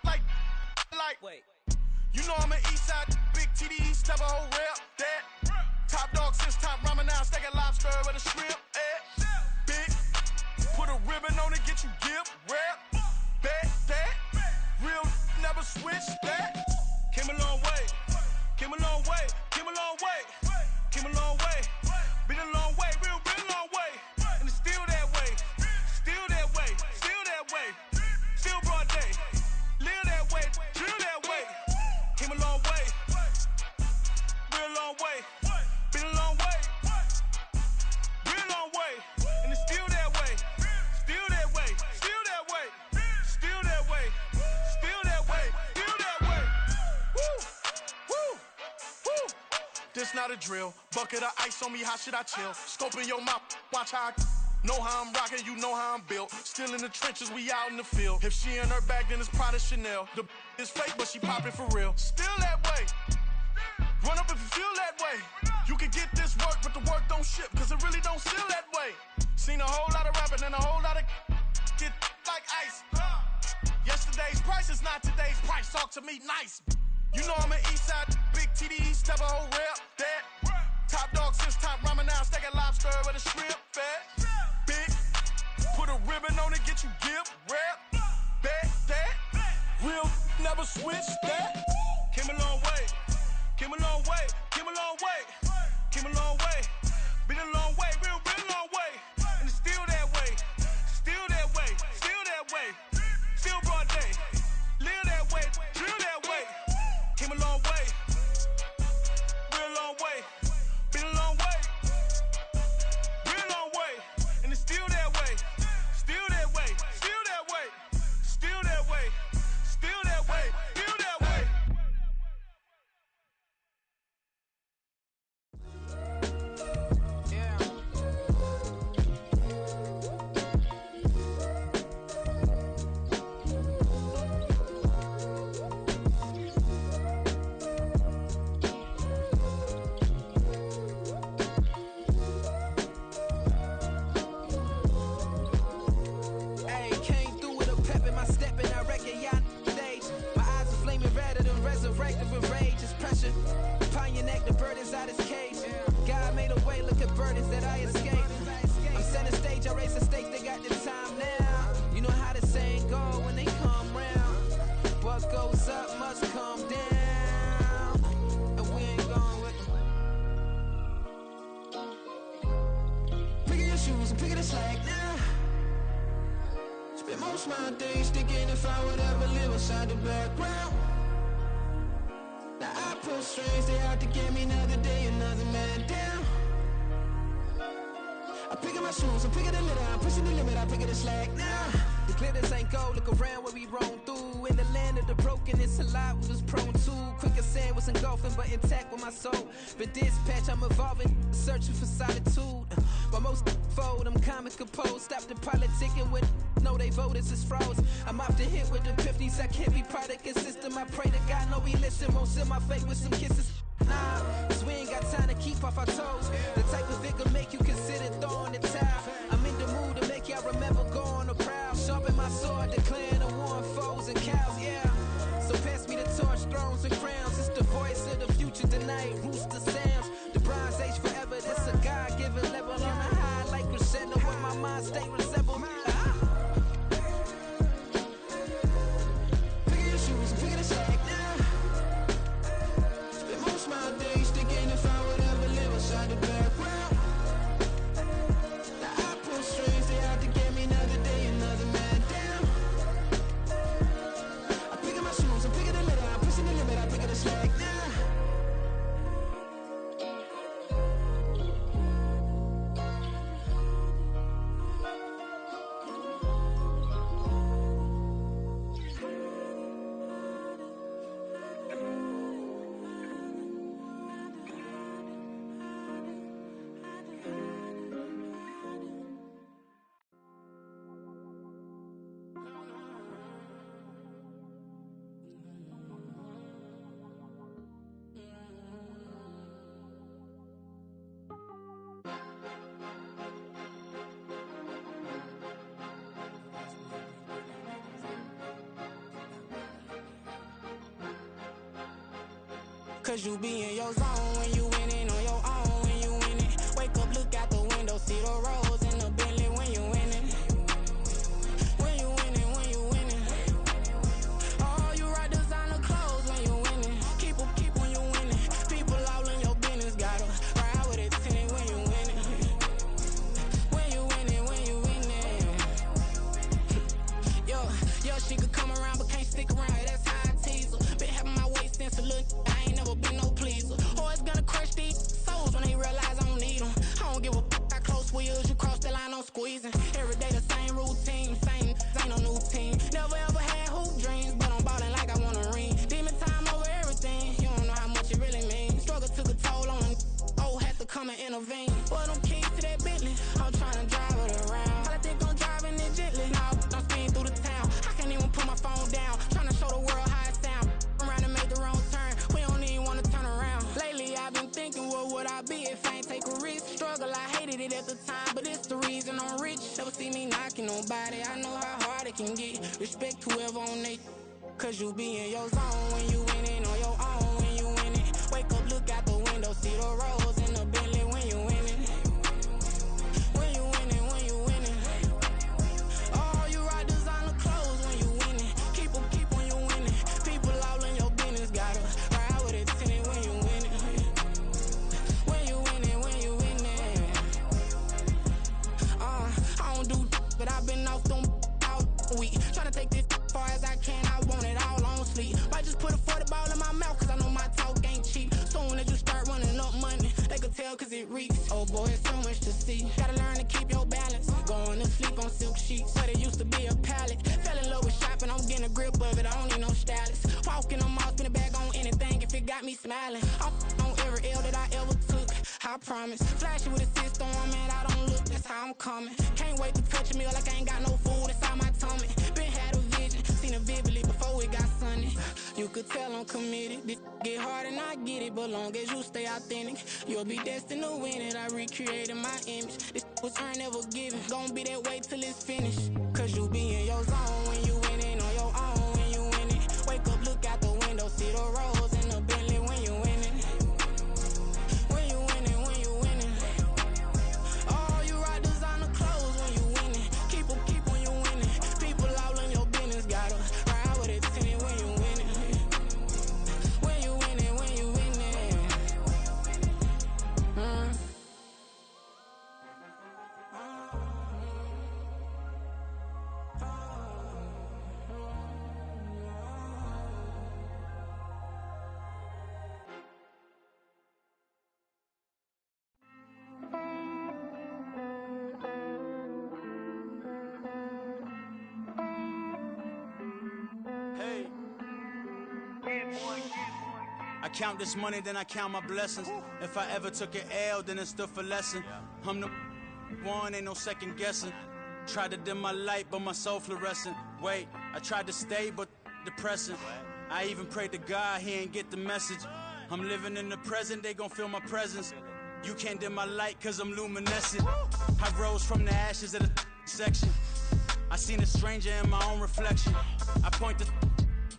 like. Wait. You know I'm an Eastside, big TDE, step a whole rep, that. a shrimp, big. Put a ribbon on it, get you give, rap, bet that. Real never switch that. Came a long way, came a long way, came a long way, came a long way. Been a long way, real long way. And it's still that way, still that way, still that way. Still broad day, live that way, drill that way. Came a long way, real long way. Been a long way, real long way. And it's still that way, still that way, still that way, still that way, still that way, still that way. Woo, woo, woo. This not a drill. Bucket of ice on me, how should I chill? Scope in your mouth, watch how I know how I'm rocking, you know how I'm built. Still in the trenches, we out in the field. If she in her bag, then it's Prada Chanel. The is fake, but she popping for real. Still that way. Run up if you feel that way. You can get this work, but the work don't ship, cause it really don't feel that way. Seen a whole lot of rapping and a whole lot of get like ice. Yesterday's price is not today's price. Talk to me nice. You know I'm an Eastside, big TDE, step a whole rep, that. Top dog since top ramen now, steak and lobster with a shrimp, fat. Big, put a ribbon on it, get you give, rap, bet that. Real never switch that. Came a long way, came a long way, came a long way, came a long way. Been a long way, real long way. And it's still that way, still that way, still that way. Still broad day, live that way, drill that way. Came a long way, real long way. Been a long way, real long way. And it's still that way, still that way, still that way, still that way, still that way, still that way. Hey, came through with a pep in my step and I reckon y'all stage. My eyes are flaming redder than resurrected with rage. It's pressure upon your neck, the burden's out his cage. God made a way, look at burdens that I escaped. I'm setting stage, I raise the stakes, they got the time now. You know how the saying go when they come round. What goes up must come down. And we ain't going with them. Pick your shoes and pick the slack now. Spend most of my days thinking if I would ever live inside the background. Now I pull strings, they out to get me another day, another man down. I'm picking my shoes, I'm picking the litter, I'm pushing the limit, I'm picking the slack now. The glitters ain't gold, look around where we roam through. In the land of the broken, it's a lot we was prone to. Quick as sand was engulfing, but intact with my soul. But dispatch, I'm evolving, searching for solitude. While most fold, I'm comic composed. Stop the politicking when know they voters is frauds. I'm off the hit with the 50s, I can't be product and system. I pray to God, no, he listen, won't send my fate with some kisses. Nah, cause we ain't got time to keep off our toes. The type of vigor make you consider throwing the towel. I'm in the mood to make y'all remember going to proud. Sharpen my sword, declaring the war on foes and cows, yeah. So pass me the torch, thrones and crowns. It's the voice of the future tonight, rooster sounds. The Bronze Age forever, this a God-given level. On a high like crescendo, where my mind state resemble. Pick your shoes and pick the slack now. Spend most of my days thinking if I would ever live inside the background. Now I pull strings, they out to get me another day, another man down. I'm picking my shoes, I'm picking the litter, I'm pushing the limit, I'm picking the slack now. Cause you be in your zone when you winning on your own when you winning. Wake up, look out the window, window, see the rose in the Bentley when you winning. When you winning, when you winning. Oh, you rock designer clothes when you winning. Keep when you winning. People all in your business, gotta ride with it tinted when you winning. When you winning, when you winning. Yo, she could come around but can't stick around. That's how I tease her. Been having my waist since a little. I ain't never been no pleaser. Always gonna crush these souls when they realize I don't need them. I don't give a how close we is. You cross the line, I'm squeezing. Every day the same routine, same ain't no new team. Never ever had hoop dreams, but I'm ballin' like I want a ring. Demon time over everything. You don't know how much it really means. Struggle took a toll on them. Oh, had to come and intervene. Boy, them keys to that Bentley. I'm trying to drive it around. I think I'm driving it gently. Now I'm speeding through the town. I can't even put my phone down. Trying to show the world how it sound. Around and make the wrong turn. We don't even want to turn around. Lately I've been thinking, what would I be if I ain't take a risk? Struggle, I hated it at the time, but it's the reason I'm rich. Never see me knocking nobody. I know how hard it can get. Respect whoever on they. Cause you be in your zone when you winning on your own when you winning. Wake up, look out the window, see the rose in the Bentley when you winning. When you winning, when you winning. Oh, you rock designer clothes when you winning. Keep when you winning. People all in your business, gotta ride with it tinted when you winning. When you winning, when you winning. I don't do but I've been off them all week. Tryna take this far as I can, I want it all on sleep. Might just put a 40 ball in my mouth, cause I know my talk ain't cheap. Soon as you start running up money, they could tell cause it reeks. Oh boy, it's so much to see. Gotta learn to keep your balance. Going to sleep on silk sheets, but it used to be a pallet. Fell in love with shopping, I'm getting a grip of it, I don't need no stylist. Walking on mouth, spin a bag on anything if it got me smiling. I'm on every L that I ever took, I promise. Flashy with a system, man, I don't look, that's how I'm coming. Can't wait to touch a meal like I ain't got no food inside my tummy. Been had a vision, seen it vividly before it got sunny. You could tell I'm committed. This get hard and I get it, but long as you stay authentic, you'll be destined to win it. I recreated my image. This was earned, never given. Gonna be that way till it's finished. Cause you be in your zone when you winning on your own when you winning. Wake up, look out the window, see the rose in the Bentley when you winning. When you winning, when you winning. Oh, you rock designer clothes when you winning. Keep when you winning. People all in your business, gotta ride with it tinted when you winning. When you winning, when you winning. Hey. I count this money, then I count my blessings. If I ever took an L, then it stood for lesson. I'm the one, ain't no second guessing. Tried to dim my light, but my soul fluorescent. Wait, I tried to stay, but depressing. I even prayed to God, he ain't get the message. I'm living in the present, they gon' feel my presence. You can't dim my light, cause I'm luminescent. I rose from the ashes of the section. I seen a stranger in my own reflection. I point the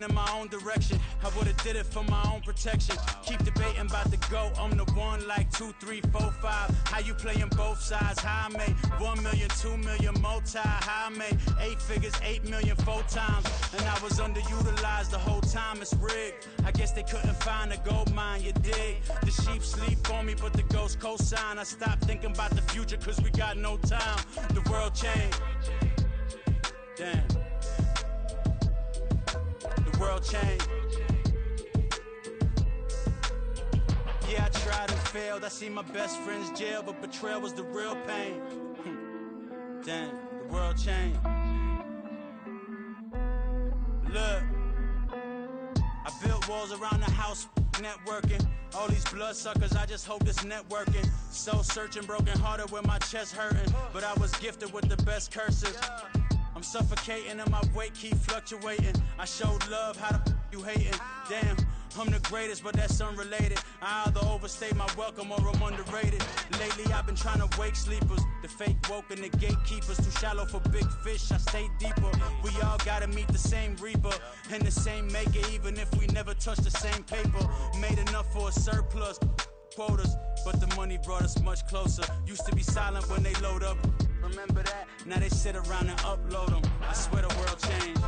in my own direction. I would've did it for my own protection. Keep debating about the GOAT. I'm the one like 2, 3, 4, 5. How you playing both sides? How I made 1 million, 2 million, multi. How I made 8 figures, 8 million, 4 times. And I was underutilized the whole time. It's rigged. I guess they couldn't find a gold mine, you dig? The sheep sleep on me, but the ghost co-sign. I stopped thinking about the future, cause we got no time. The world changed. Damn. The world changed. Yeah, I tried and failed. I seen my best friends jail, but betrayal was the real pain. Damn, the world changed. Look, I built walls around the house, networking. All these bloodsuckers, I just hope this networking. Soul searching, broken hearted with my chest hurting. But I was gifted with the best curses. I'm suffocating and my weight keep fluctuating. I showed love, how the you hating? Damn, I'm the greatest, but that's unrelated. I either overstay my welcome or I'm underrated. Lately I've been trying to wake sleepers. The fake woke and the gatekeepers. Too shallow for big fish, I stay deeper. We all gotta meet the same reaper and the same maker, even if we never touch the same paper. Made enough for a surplus. quotas, but the money brought us much closer. Used to be silent when they load up. Remember that? Now they sit around and upload them. I swear the world changed.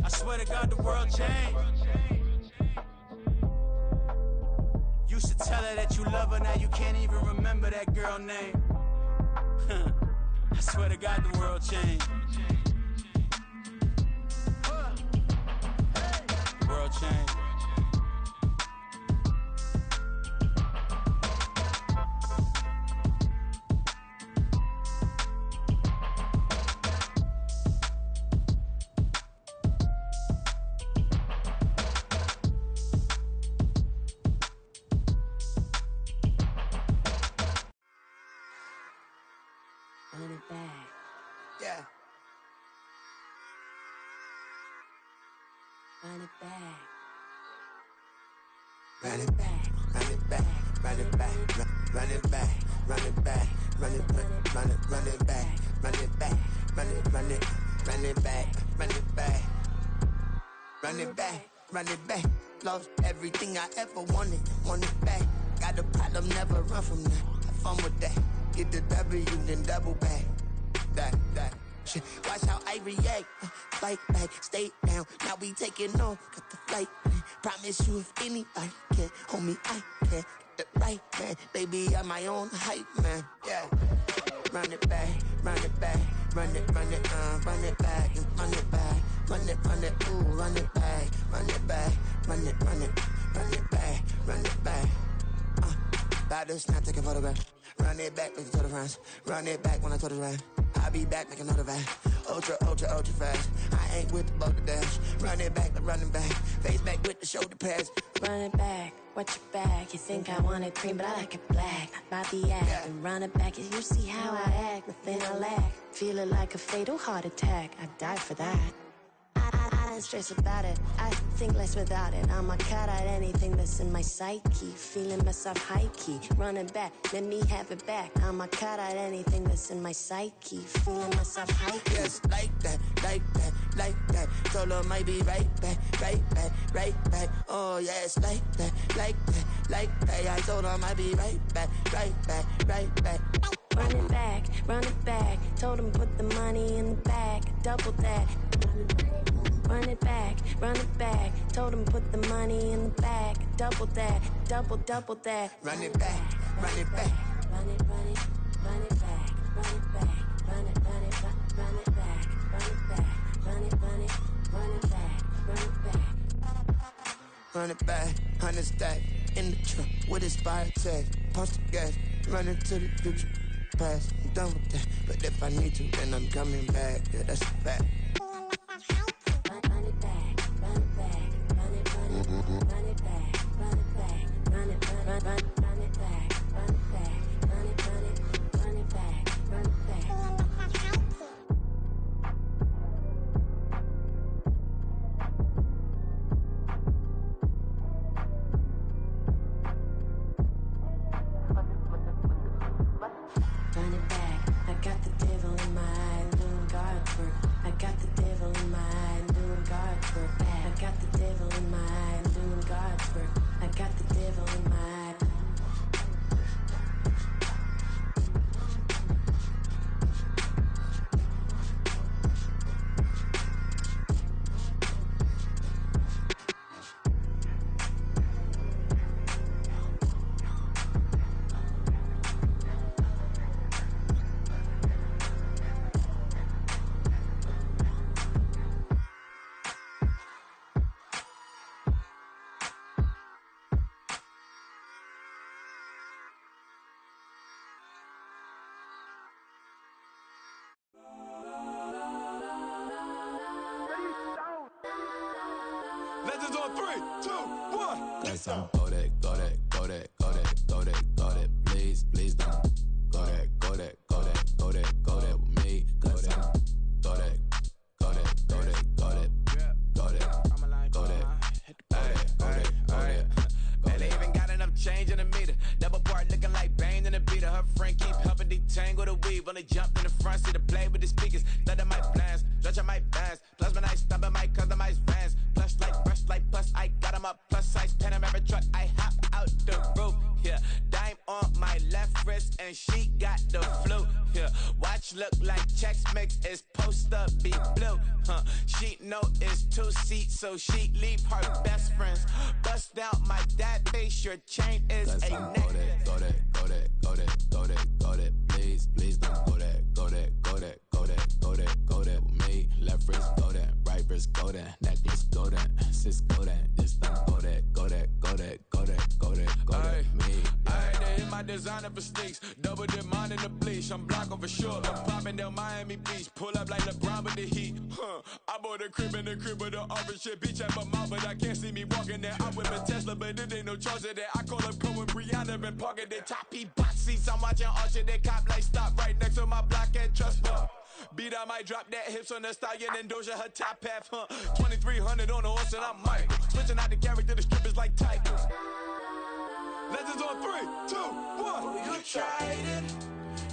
I swear to God the world changed. Used to tell her that you love her, now you can't even remember that girl name. I swear to God the world changed. The world changed. Run it back. Yeah. Run it back. Run it back, run it back, run it back, run it back, run it back, run it back, run it back, run it back, run it back, run it back, run it back, run it back. Lost everything I ever wanted, want it back. Got a problem, never run from that. Have fun with that. Get the W, then double back. That. Shit. Watch how I react. Fight back, stay down. Now we taking off, got the flight. Promise you if anybody can, homie, I can. Get the right man, baby, I'm my own hype man. Yeah. Run it back, run it back, run it back, run it back, run it back, ooh, run it back, run it back, run it back, run it back. About to snap, take a photograph. Run it back like the Tour de France. Run it back when I told it right. I'll be back like another van. Ultra fast. I ain't with the boat to dash. Run it back like running back. Face back with the shoulder pads. Run it back, watch your back. You think I want it cream, but I like it black. Bobby act Yeah. and run it back. You see how I act, nothing I lack. Feel it like a fatal heart attack. I'd die for that. I don't stress about it. I think less without it. I'ma cut out anything that's in my psyche. Feeling myself high key. Running back, let me have it back. I'ma cut out anything that's in my psyche. Feeling myself high key. Yes, like that. Told her might be right back. Oh, yes, like that. I told her might be right back. Run it back. Told him put the money in the bag. Double that. Run it back. Told him put the money in the bag. Double that. Double that. Run it back. Run it back. Run it back. Run it back. Run it back. Run it back. Run it back, 100 stack in the truck with expired tag. Punch the gas, running to the future. Past, I'm done with that. But if I need to, then I'm coming back. Yeah, that's a fact. Run it back. Run it back. Run it back. Run it back. Run it back. Run it back. Run it back. Run it back. Run it back. Run it back. I got the devil in my eye, doing guard work. I got the devil in my eye, doing guard work. I got the devil in my eye, doing guard work. I got the devil in my eye. Legends on 3, 2, 1. Let's go that, please don't. Go that with me. Go that. And they even got enough change in the meter. Double part looking like Bane in the beater. Her friend keep helping detangle the weave. Only jumped in the front seat to play with the speakers. Thunder might blast, stretch I might dance. Plus when I stop, I might customize vans. Plush like brush like plus I got 'em up club be blue. She know it's 2 seats, so she leave her best friends. Bust out my dad face, your chain is a neck. Go that, please don't go that, go that with me. Left wrist go that, right wrist go that, necklace go that, sis go that, just don't go that me. Ayy, they hit my designer for sneaks, double dip mine in the bleach. I'm blocking for sure, I'm popping down Miami Beach, pull up like LeBron with the heat. I bought a crib in the crib with the office shit, bitch at my mouth, but I can't see me walking there. I whip a Tesla, but it ain't no charge of that. I call up Cohen, Brianna, and parking the top box seats. I'm watching Archer, they cop like stop right next to my block and trust fund. Beat, I might drop that hips on the stallion and Doja her top half, 2300 on the horse and I'm Mike. Switching out the character, the strippers like Tigers. Legends on 3, 2, 1. You tried it.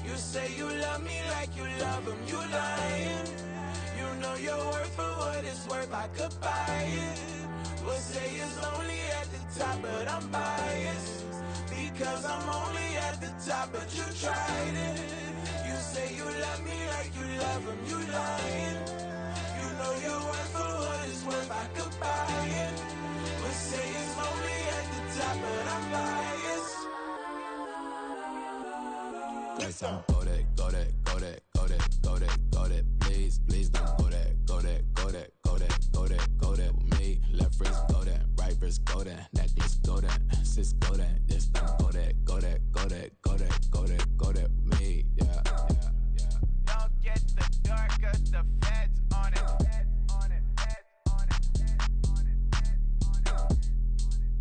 You say you love me like you love him. You lying. You know your worth for what it's worth. I could buy it. We'll say it's only at the top, but I'm biased because I'm only at the top. But you tried it. You say you love me like you love him. You lying. You know your worth for what it's worth. I could buy it. We'll say it's only at the top, but I'm biased. Go that, please don't go that with me. Left wrist go that, right wrist go that, necklace go that, sis go that, just don't go that with me. Yeah. Don't get the dark, cause the feds on it.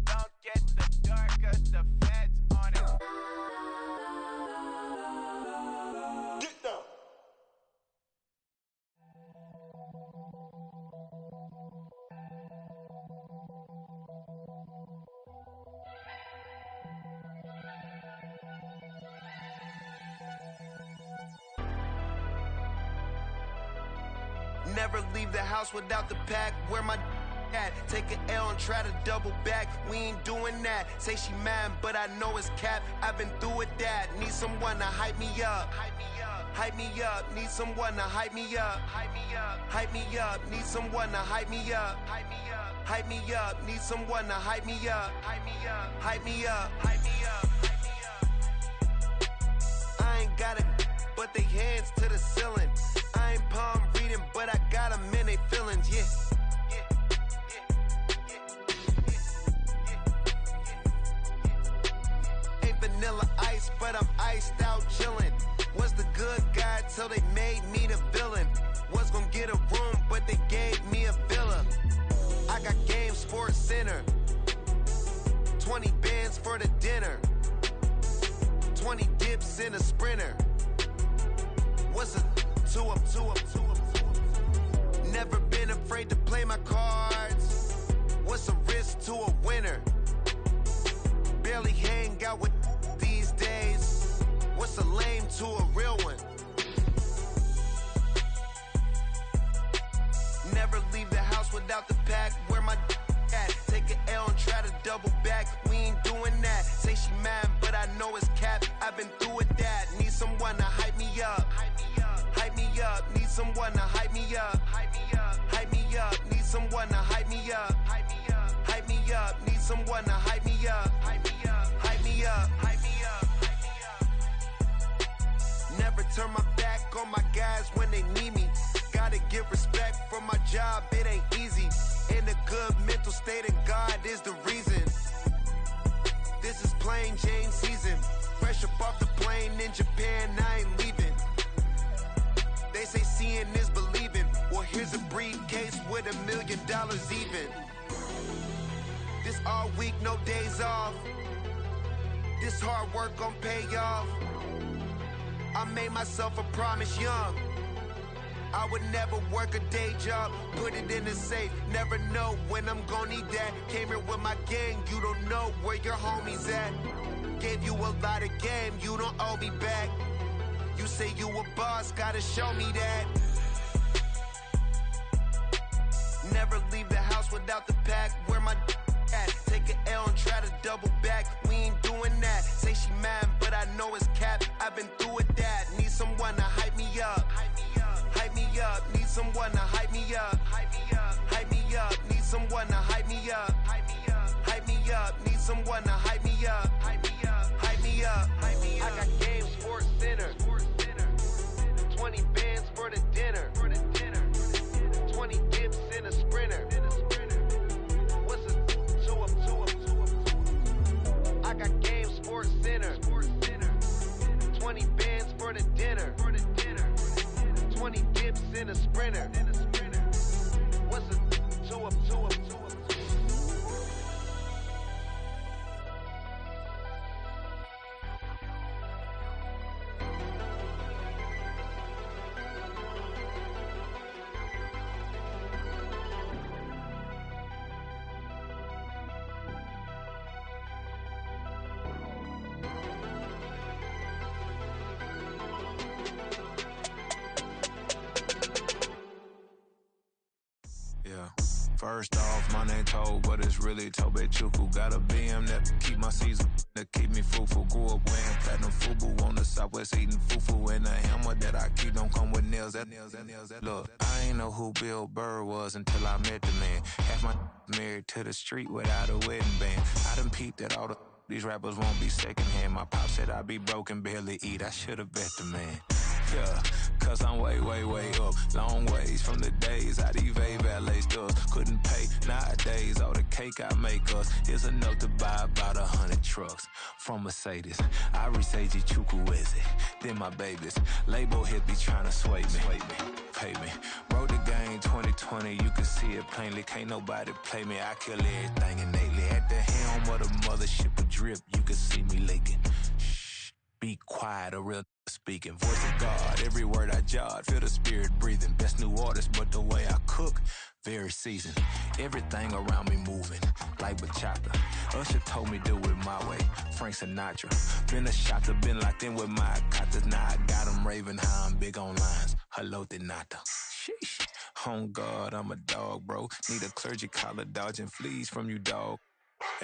Don't get the dark, cause the feds on it. Get down. Never leave the house without the pack. Where my at? Take an L and try to double back. We ain't doing that. Say she mad, but I know it's cap. I've been through with that. Need someone to hype me up. Hype me up. Need someone to hype me up. Hype me up. Need someone to hype me up. Hype me up. Need someone to hype me up. Hype me up. I ain't got it, but they hands to the ceiling. I ain't palm reading, but I got them in they feelings, yeah. Ain't vanilla ice, but I'm iced out chillin'. Was the good guy till they made me the villain. Was gonna get a room, but they gave me a villa. I got game, Sports Center. 20 bands for the dinner. 20 dips in a Sprinter. What's a two up? Never been afraid to play my cards. What's a risk to a winner? Barely hang out with these days. What's a lame to a real one? Never leave the house without the pack. Where my at? Take an L and try to double back. We ain't doing that. Say she mad, but I know it's cap. I've been through with that. Need someone to hype me up. Hype me up. Need someone to hype me up. Hype me up. Need someone to hype me up. Hype me up. Need someone to hype me up. Hype me up. Never turn my back on my guys when they need me. Gotta give respect for my job, it ain't easy. In a good mental state and God is the reason. This is plain Jane season. Fresh up off the plane in Japan, I ain't leaving. They say seeing is believing. Well, here's a briefcase with $1 million even. This all week, no days off. This hard work gon' pay off. I made myself a promise young. I would never work a day job, put it in the safe. Never know when I'm gonna need that. Came here with my gang, you don't know where your homies at. Gave you a lot of game, you don't owe me back. You say you a boss, gotta show me that. Never leave the house without the pack. Where my at? Take an L and try to double back. We ain't doing that. Say she mad, but I know it's cap. I've been through with that. Need someone to hype me up. Hype me up. Need someone First off, my name Toad, but it's really Tobe Chuku. Got a BM that keep my season, that keep me fruitful. Grew up wearing platinum FUBU on the Southwest eating fufu. And the hammer that I keep don't come with nails. Look, I ain't know who Bill Burr was until I met the man. Half my married to the street without a wedding band. I done peeped at all these rappers won't be secondhand. My pop said I'd be broken, barely eat. I should've bet the man. Yeah, cause I'm way, way, way up. Long ways from the days I eBay valet stores. Couldn't pay nowadays. All the cake I make us is enough to buy about 100 trucks from Mercedes. I Seiji Chukwueze, then my babies. Label hit be trying to sway me, pay me. Wrote the game 2020, you can see it plainly. Can't nobody play me, I kill everything innately. At the helm of the mothership of drip, you can see me leaking. Shh, be quiet, a real speaking. Voice of God, every word I jot, feel the spirit breathing. Best new artist, but the way I cook, very seasoned. Everything around me moving, like bachata. Usher told me do it my way, Frank Sinatra. Been a shotter, been locked in with my katas. Now I got them raving how I'm big on lines. Hello, Denata. Sheesh. On God, I'm a dog, bro. Need a clergy collar, dodging fleas from you, dog.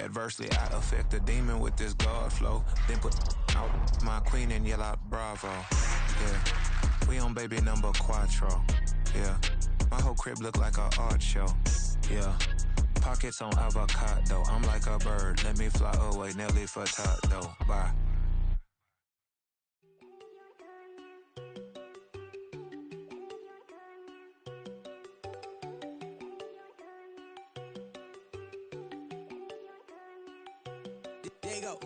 Adversely, I affect a demon with this God flow. Then put out my queen and yell out bravo. Yeah, we on baby number quattro. Yeah, my whole crib look like a art show. Yeah, pockets on avocado. I'm like a bird, let me fly away. Nelly Furtado, bye. There you go.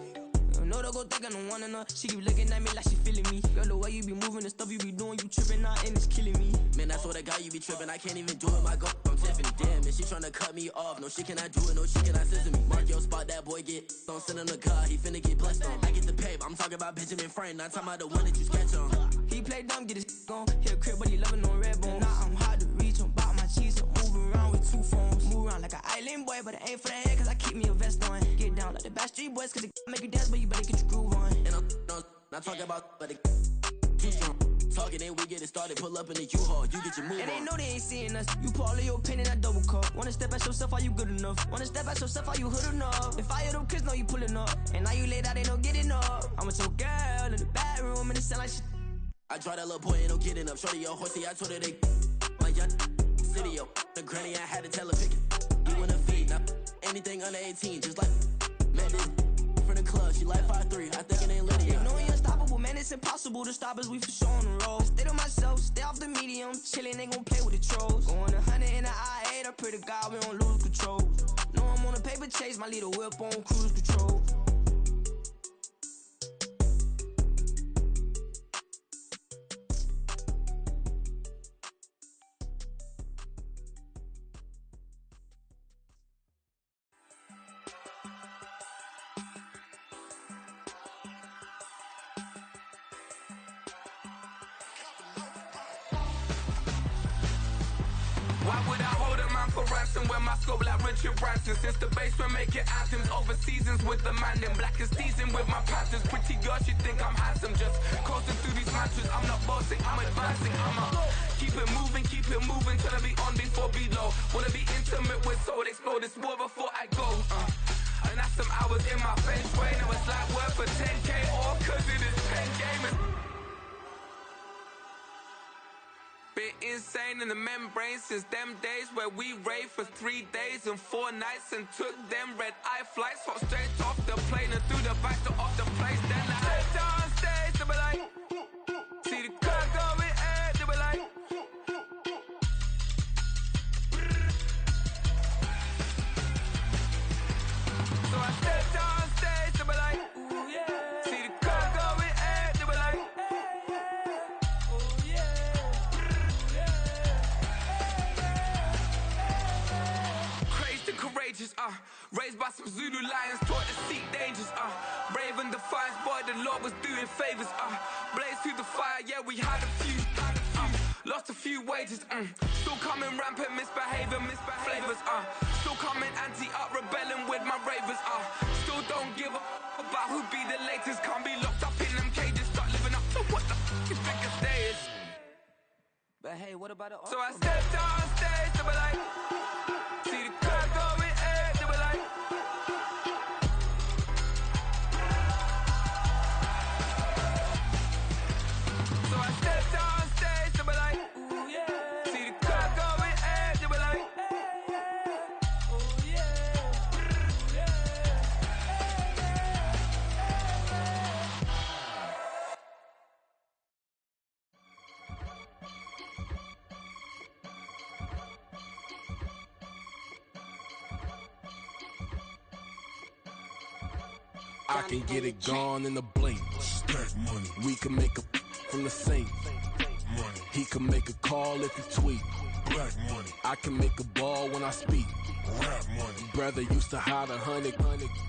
No, don't go think I don't wanna know. She keep looking at me like she feeling me. Girl, the way you be moving, the stuff you be doing, you tripping out and it's killing me. Man, I swear to God, you be tripping. I can't even do it. My girl, I'm Tiffany. Damn, and she tryna cut me off. No, she cannot do it. No, she cannot scissor me. Mark your spot, that boy get. Don't send him the car. He finna get blessed on. I get the pay. I'm talking about Benjamin Franklin. Not talking about the one that you sketch on. He play dumb, get his gone. Hit a crib, but he loving on red bone. Now I'm hard to reach. I'm bout my cheese. I'm moving around with 2 phones. Move around like an island boy, but it ain't for the head, cause I keep me a vest on. Get down like the Backstreet Boys, cause it make you dance, but you better get your groove on. And I'm not talking about, but it too strong. Talking and we get it started, pull up in the U-Haul, you get your move on. And they know they ain't seeing us. You pull all of your pen in that double cup. Wanna step at yourself, are you good enough? Wanna step at yourself, are you hood enough? If I hear them kids, know you pulling up. And now you laid out, they don't get enough. I'm with your girl in the bedroom, and it sound like shit. I draw that little boy, ain't no getting up. Shorty, your horsey, I told her they my young city, yo. The granny, I had to tell her pick it. You wanna feed, now anything under 18, just like Madden. From the club, she like 5'3", I think it ain't lit yet. No, you unstoppable, man, it's impossible to stop us, we for sure on the road. Stay to myself, stay off the medium, chillin', ain't gon' play with the trolls. Going 100 in the I-8, I pray to God we don't lose control. No, I'm on a paper chase, my little whip on cruise control. Why would I hold a man for ransom when my scope like Richard Branson? Since the basement making anthems over seasons with the man, then black is teasing with my panthers. Pretty girl, she think I'm handsome, just coasting through these mantras. I'm not bossing, I'm advancing, keep it moving till I be on before below. Wanna be intimate with soul, explore this war before I go. And that's some hours in my bench way. Now it's like work for 10K, all cause it is 10 gamers. Been insane in the membrane since them days where we raved for 3 days and 4 nights and took them red eye flights. Hop straight off the plane and through the back door of the place. Then I stepped on stage, they were like, see the crowd going ahead, they were like, so I stepped on stage, they were like, ooh yeah. See the crowd going ahead, they were like, oh yeah. Crazed and courageous, raised by some Zulu lions, taught to seek dangers, brave and defiant, boy, the Lord was doing favors, blaze through the fire, yeah, we had a few, lost a few wages, still coming rampant, misbehavior, flavors, still coming anti-up, rebelling with my ravers, still don't give a about who be the latest, can't be locked up in them cages, start living up to what the f*** you think a day is. But hey, what about the so I stepped on stage, they were like, see the I can get it gone in a blink. Stack money. We can make a from the sink. Money. He can make a call if he tweet. Black money. I can make a ball when I speak. Rap money. Brother used to hide 100.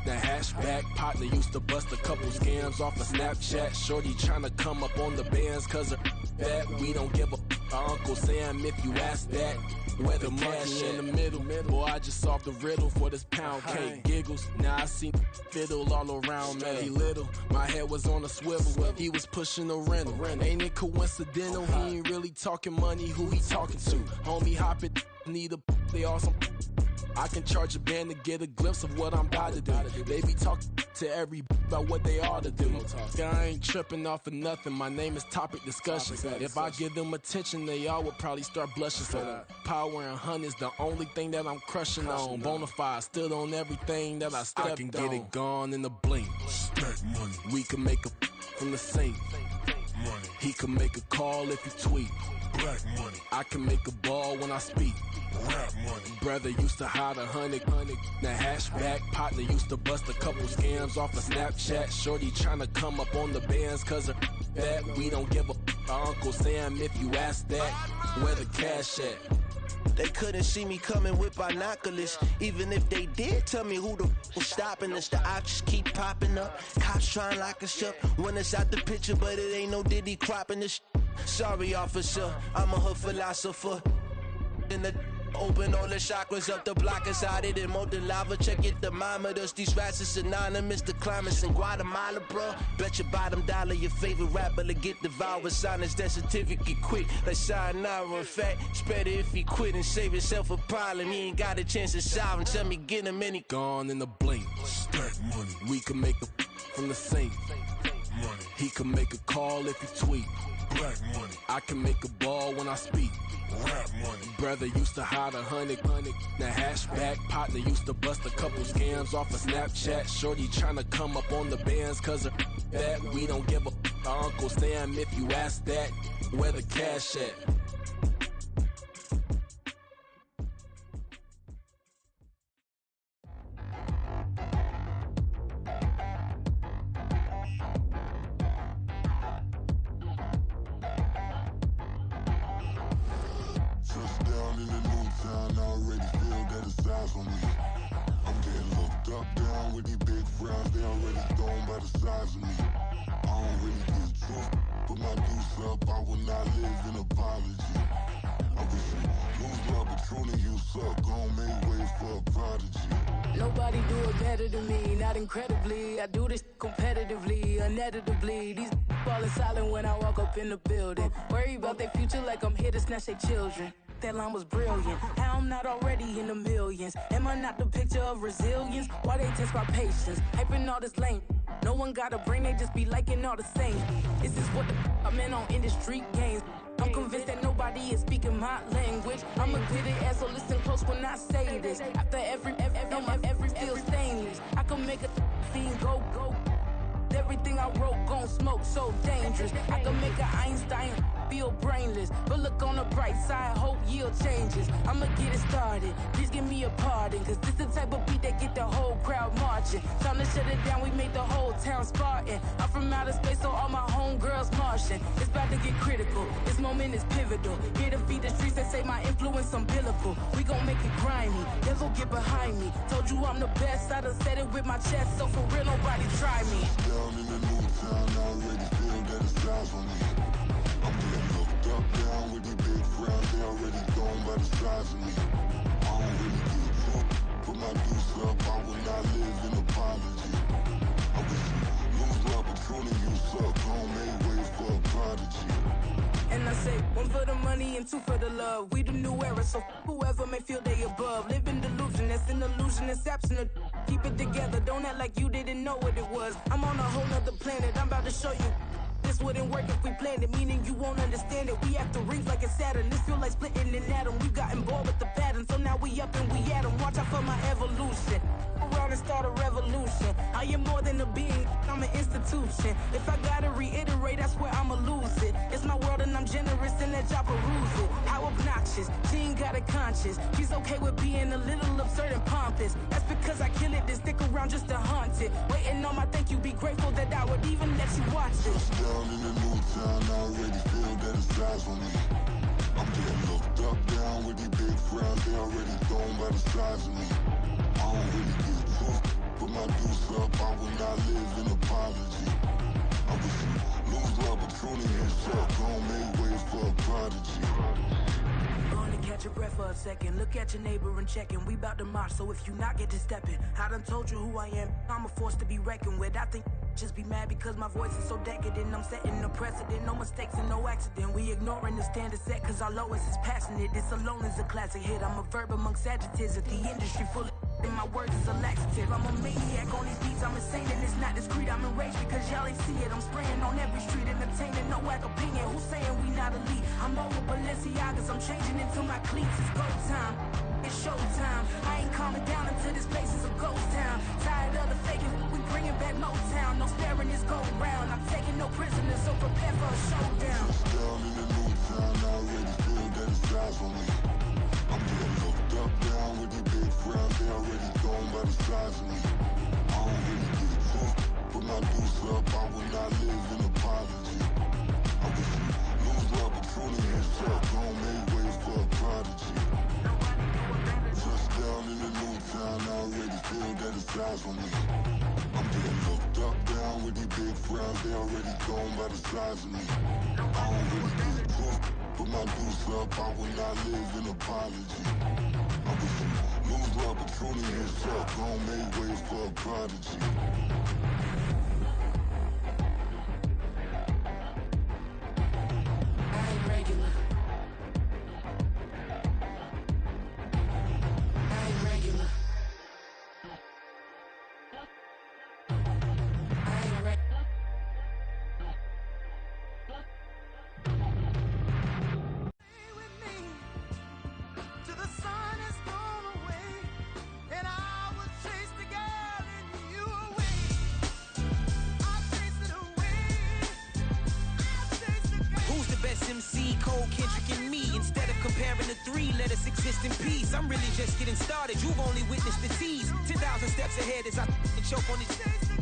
The hashback partner used to bust a couple scams off of Snapchat. Shorty tryna come up on the bands cause of that. We don't give a Uncle Sam if you ask that. Where the money in the middle. Boy, I just solved the riddle for this pound cake. Giggles, now I see fiddle all around me. He little, my head was on a swivel. He was pushing a rental. Ain't it coincidental? He ain't really talking money. Who he talking to? Homie hopping, need a they awesome. I can charge a band to get a glimpse of what I'm about to do. They be talking to every about what they ought to do. I ain't tripping off of nothing. My name is Topic Discussion. If I give them attention, they all would probably start blushing. So power and hunt is the only thing that I'm crushing on. Bonafide stood on everything that I stepped on. I can get it gone in a blink. Stack money. We can make a from the sink. Money. He can make a call if he tweet. Black money. I can make a ball when I speak. Rap money. Brother used to hide 100. The hashback partner used to bust a couple scams off of Snapchat. Shorty tryna come up on the bands cause of that. We don't give a Uncle Sam if you ask that. Where the cash at? They couldn't see me coming with binoculars. Even if they did, tell me who the was stopping us. The options keep popping up. Cops trying to lock us up. When it's out the picture, but it ain't no Diddy cropping this. Sorry, officer, I'm a hood philosopher. In the open all the chakras up the block inside it and molten lava. Check it, thermometers. These rats is synonymous. The climates in Guatemala, bro. Bet your bottom dollar your favorite rapper to get devoured. Sign his death certificate quick. Like sayonara. In fact, it's better if he quit and save himself a problem. He ain't got a chance to solve him. Tell me get him any gone in a blink. Stack money. We can make a from the sink. Money. He can make a call if he tweet. Black money. I can make a ball when I speak. Rap money. Brother used to hide 100. The hashback partner used to bust a couple scams off of Snapchat. Shorty tryna come up on the bands cause of that. We don't give a Uncle Sam if you ask that. Where the cash at? Touchdown in the new town, I already feel that it's eyes on me. I'm getting looked up, down with these big frowns, they already thrown by the size of me. I don't really get too, put my deuce up, I will not live in apology. I wish you lose my Patron and you suck, gon' make way for a prodigy. Nobody do it better than me, not incredibly. I do this competitively, uneditably. These falling silent when I walk up in the building. Worry about their future like I'm here to snatch their children. That line was brilliant. How I'm not already in the millions? Am I not the picture of resilience? Why they test my patience? Hyping all this lame. No one got a brain, they just be liking all the same. This is what the I'm in on industry games. I'm convinced that nobody is speaking my language. I'm a good ass, so listen close when I say this. After every feel stainless. I can make a scene go. Everything I wrote gon' smoke, so dangerous. I can make an Einstein feel brainless. But look on the bright side, hope yield changes. I'ma get it started, please give me a pardon. Cause this the type of beat that get the whole crowd marching. Time to shut it down, we make the whole town Spartan. I'm from outer space, so all my homegirls Martian. It's about to get critical, this moment is pivotal. Here to feed the streets that say my influence umbilical. We gon' make it grimy, devil get behind me. Told you I'm the best, I done said it with my chest. So for real, nobody try me. Down in the new town, I already feel that it's eyes on me. I'm getting looked up, down with these big frowns, they already thrown by the size of me. I don't really get too, put my deuce up, I will not live in apology. I wish you lose my Patron and you suck, gon' make way for a prodigy. And I say, one for the money and two for the love. We the new era, so whoever may feel they above. Live in delusion, that's an illusion, it's absent. Keep it together, don't act like you didn't know what it was. I'm on a whole nother planet, I'm about to show you. This wouldn't work if we planned it, meaning you won't understand it. We have to rings like it's Saturn, this feel like splitting an atom. We got involved with the pattern, so now we up and we at 'em. Watch out for my evolution. Around to start a revolution. I am more than a being, I'm an institution. If I gotta reiterate, that's where I'ma lose it. It's my world and I'm generous and let y'all peruse it. How obnoxious, she ain't got a conscience. She's okay with being a little absurd and pompous. That's because I kill it, then stick around just to haunt it. Waiting on my thank you, be grateful that I would even let you watch it. Down in the new town, I already feel that it's eyes on me. I'm getting looked up, down with these big frowns, they already thrown by the size of me. I don't really get took, put my deuce up, I will not live in apology. I wish you lose the opportunity and shut, gon' make way for a prodigy. Only catch your breath for a second. Look at your neighbor and check in. We bout to march, so if you not, get to stepping. I done told you who I am. I'm a force to be reckoned with. I think just be mad because my voice is so decadent. I'm setting a precedent. No mistakes and no accident. We ignoring the standard set cause our lowest is passionate. This alone is a classic hit. I'm a verb amongst adjectives. If the industry full of and my words is a laxative. I'm a maniac on these beats, I'm insane and it's not discreet. I'm enraged because y'all ain't see it. I'm spraying on every street, entertaining, no whack opinion. Who's saying we not elite? I'm over Balenciagas, I'm changing into my cleats. It's go time, it's show time. I ain't calming down until this place is a ghost town. Tired of the faking, we bringing back Motown. No sparing this go round. I'm taking no prisoners, so prepare for a showdown. Down in the new town, I already feel that it's eyes on me. I'm getting looked up, down with these big frowns, they already thrown by the size of me. I don't really get took, put my deuce up, I will not live in apology. I wish you lose the opportunity and shut, gon' make way for a prodigy. Touchdown in the new town, I already feel that it's eyes on me. I'm getting looked up, down with these big frowns, they already thrown by the size of me. I don't really get took, put my deuce up, I will not live in apology. I wish you lose the opportunity and shut, gon' make way for a prodigy. I ain't regular. I ain't regular. I ain't regular. Till the sun is gone away, and I will chase the girl in you away. I'll chase it away. I'll chase the girl. Who's the best MC? Cole, Kendrick, and me. Instead of comparing the three, let us exist in peace. I'm really just getting started. You've only witnessed the tease. 10,000 steps ahead as I choke on it.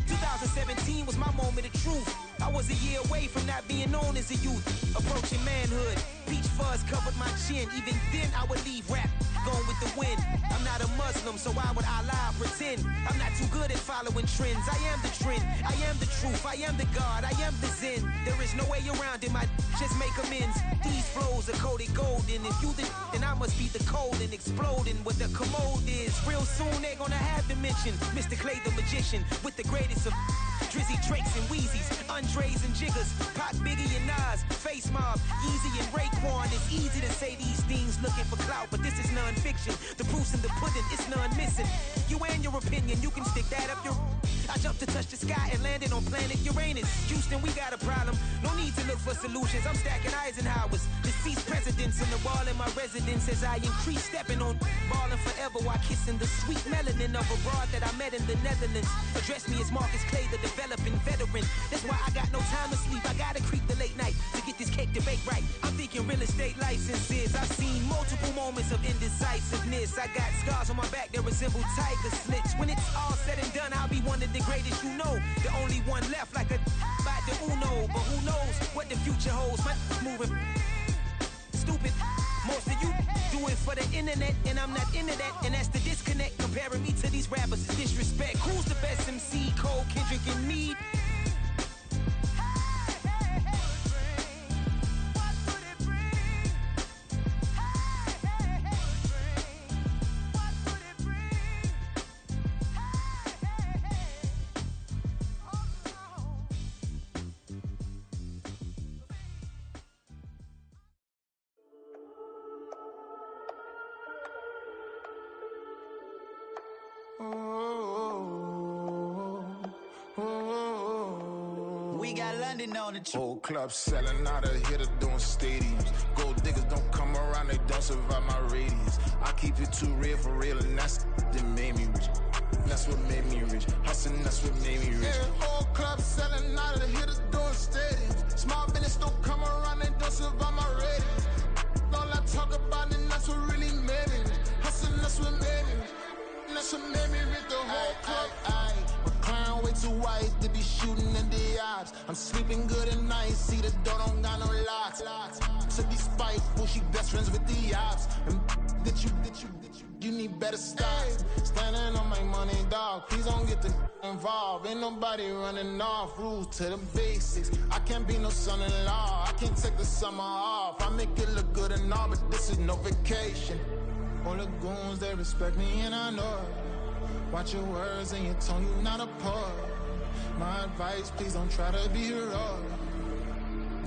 2017 was my moment of truth. I was a year away from not being known as a youth. Approaching manhood. Peach fuzz covered my chin. Even then I would leave rap going with the wind. I'm not a Muslim, so why would I lie or pretend? I'm not too good at following trends. I am the trend. I am the truth. I am the God. I am the Zen. There is no way around it. My just make amends. These flows are coated golden. If you then I must be the cold and exploding what the commode is. Real soon they're gonna have to mention Mr. Clay the magician with the greatest of Drizzy, Drakes, and Wheezies, Andres and Jiggers, Pac, Biggie, and Nas, Face Mob, Easy and Raekwon. It's easy to say these things looking for clout, but this is non-fiction. The proof's in the pudding, it's none missing. You and your opinion, you can stick that up your... I jumped to touch the sky and landed on planet Uranus. Houston, we got a problem. No need to look for solutions. I'm stacking Eisenhowers. Deceased presidents in the wall in my residence as I increase stepping on ballin' forever while kissing the sweet melanin of a broad that I met in the Netherlands. Address me as Marcus Clay, the developing veteran. That's why I got no time to sleep. I gotta creep the late night to get this cake to bake right. I'm thinking real estate licenses. I've seen multiple moments of indecisiveness. I got scars on my back that resemble tiger slits. When it's all said and done, I'll be one of the greatest you know. The only one left like a by the Uno. But who knows what the future holds. My moving stupid. Most of you do it for the internet, and I'm not into that. And that's the disconnect. Comparing me to these rappers is disrespect. Who's the best MC? Cole, Kendrick, and me. We got London on the trip. Whole club selling out of hitter doing stadiums. Gold diggers don't come around, they don't survive my radius. I keep it too real for real, and that's that made me rich. that's what made me rich. Hustling, that's what made me rich. Yeah, whole club selling out of the hitters doing stadiums. Small business don't come around, they don't survive my ratings. All I talk about, and that's what really made me rich. Hustling, that's what made me rich. That's what made me rich, the whole club. My crown way too white to be shooting in the ops. I'm sleeping good at night, see the door don't got no locks. To be spiteful, she best friends with the ops. And you need better stocks. Standing on my money, dog. Please don't get the involved. Ain't nobody running off. Rules to the basics. I can't be no son-in-law. I can't take the summer off. I make it look good and all, but this is no vacation. All the goons, they respect me and I know it. Watch your words and your tone, you not a poet. My advice, please don't try to be heroic.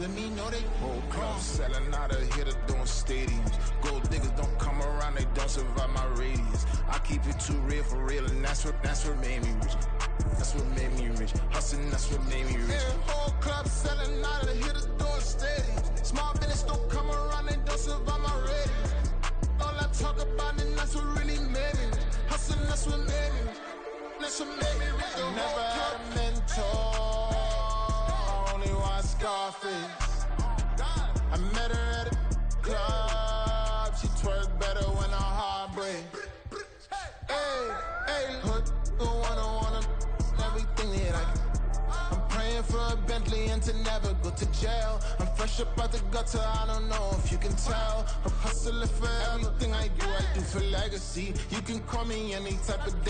Let me know they whole crowd selling out of here to doing stadiums. Gold diggers don't come around, they don't survive my radius. I keep it too real for real, and that's what made me rich. That's what made me rich. Hustling, that's what made me rich. Yeah, whole club selling out of here to doing stadiums. Small business don't come around, they don't survive my radius. All I talk about, and that's what really made me rich. Hustling, that's what made me rich. That's what made me rich. I never had a mentor. Scarface. I met her at a club. She twerk better when her heart breaks. Hey, hood, wanna everything that I can. I'm praying for a Bentley and to never go to jail. I'm fresh up out the gutter, I don't know if you can tell. I'm hustling for everything I do for legacy. You can call me any type of day.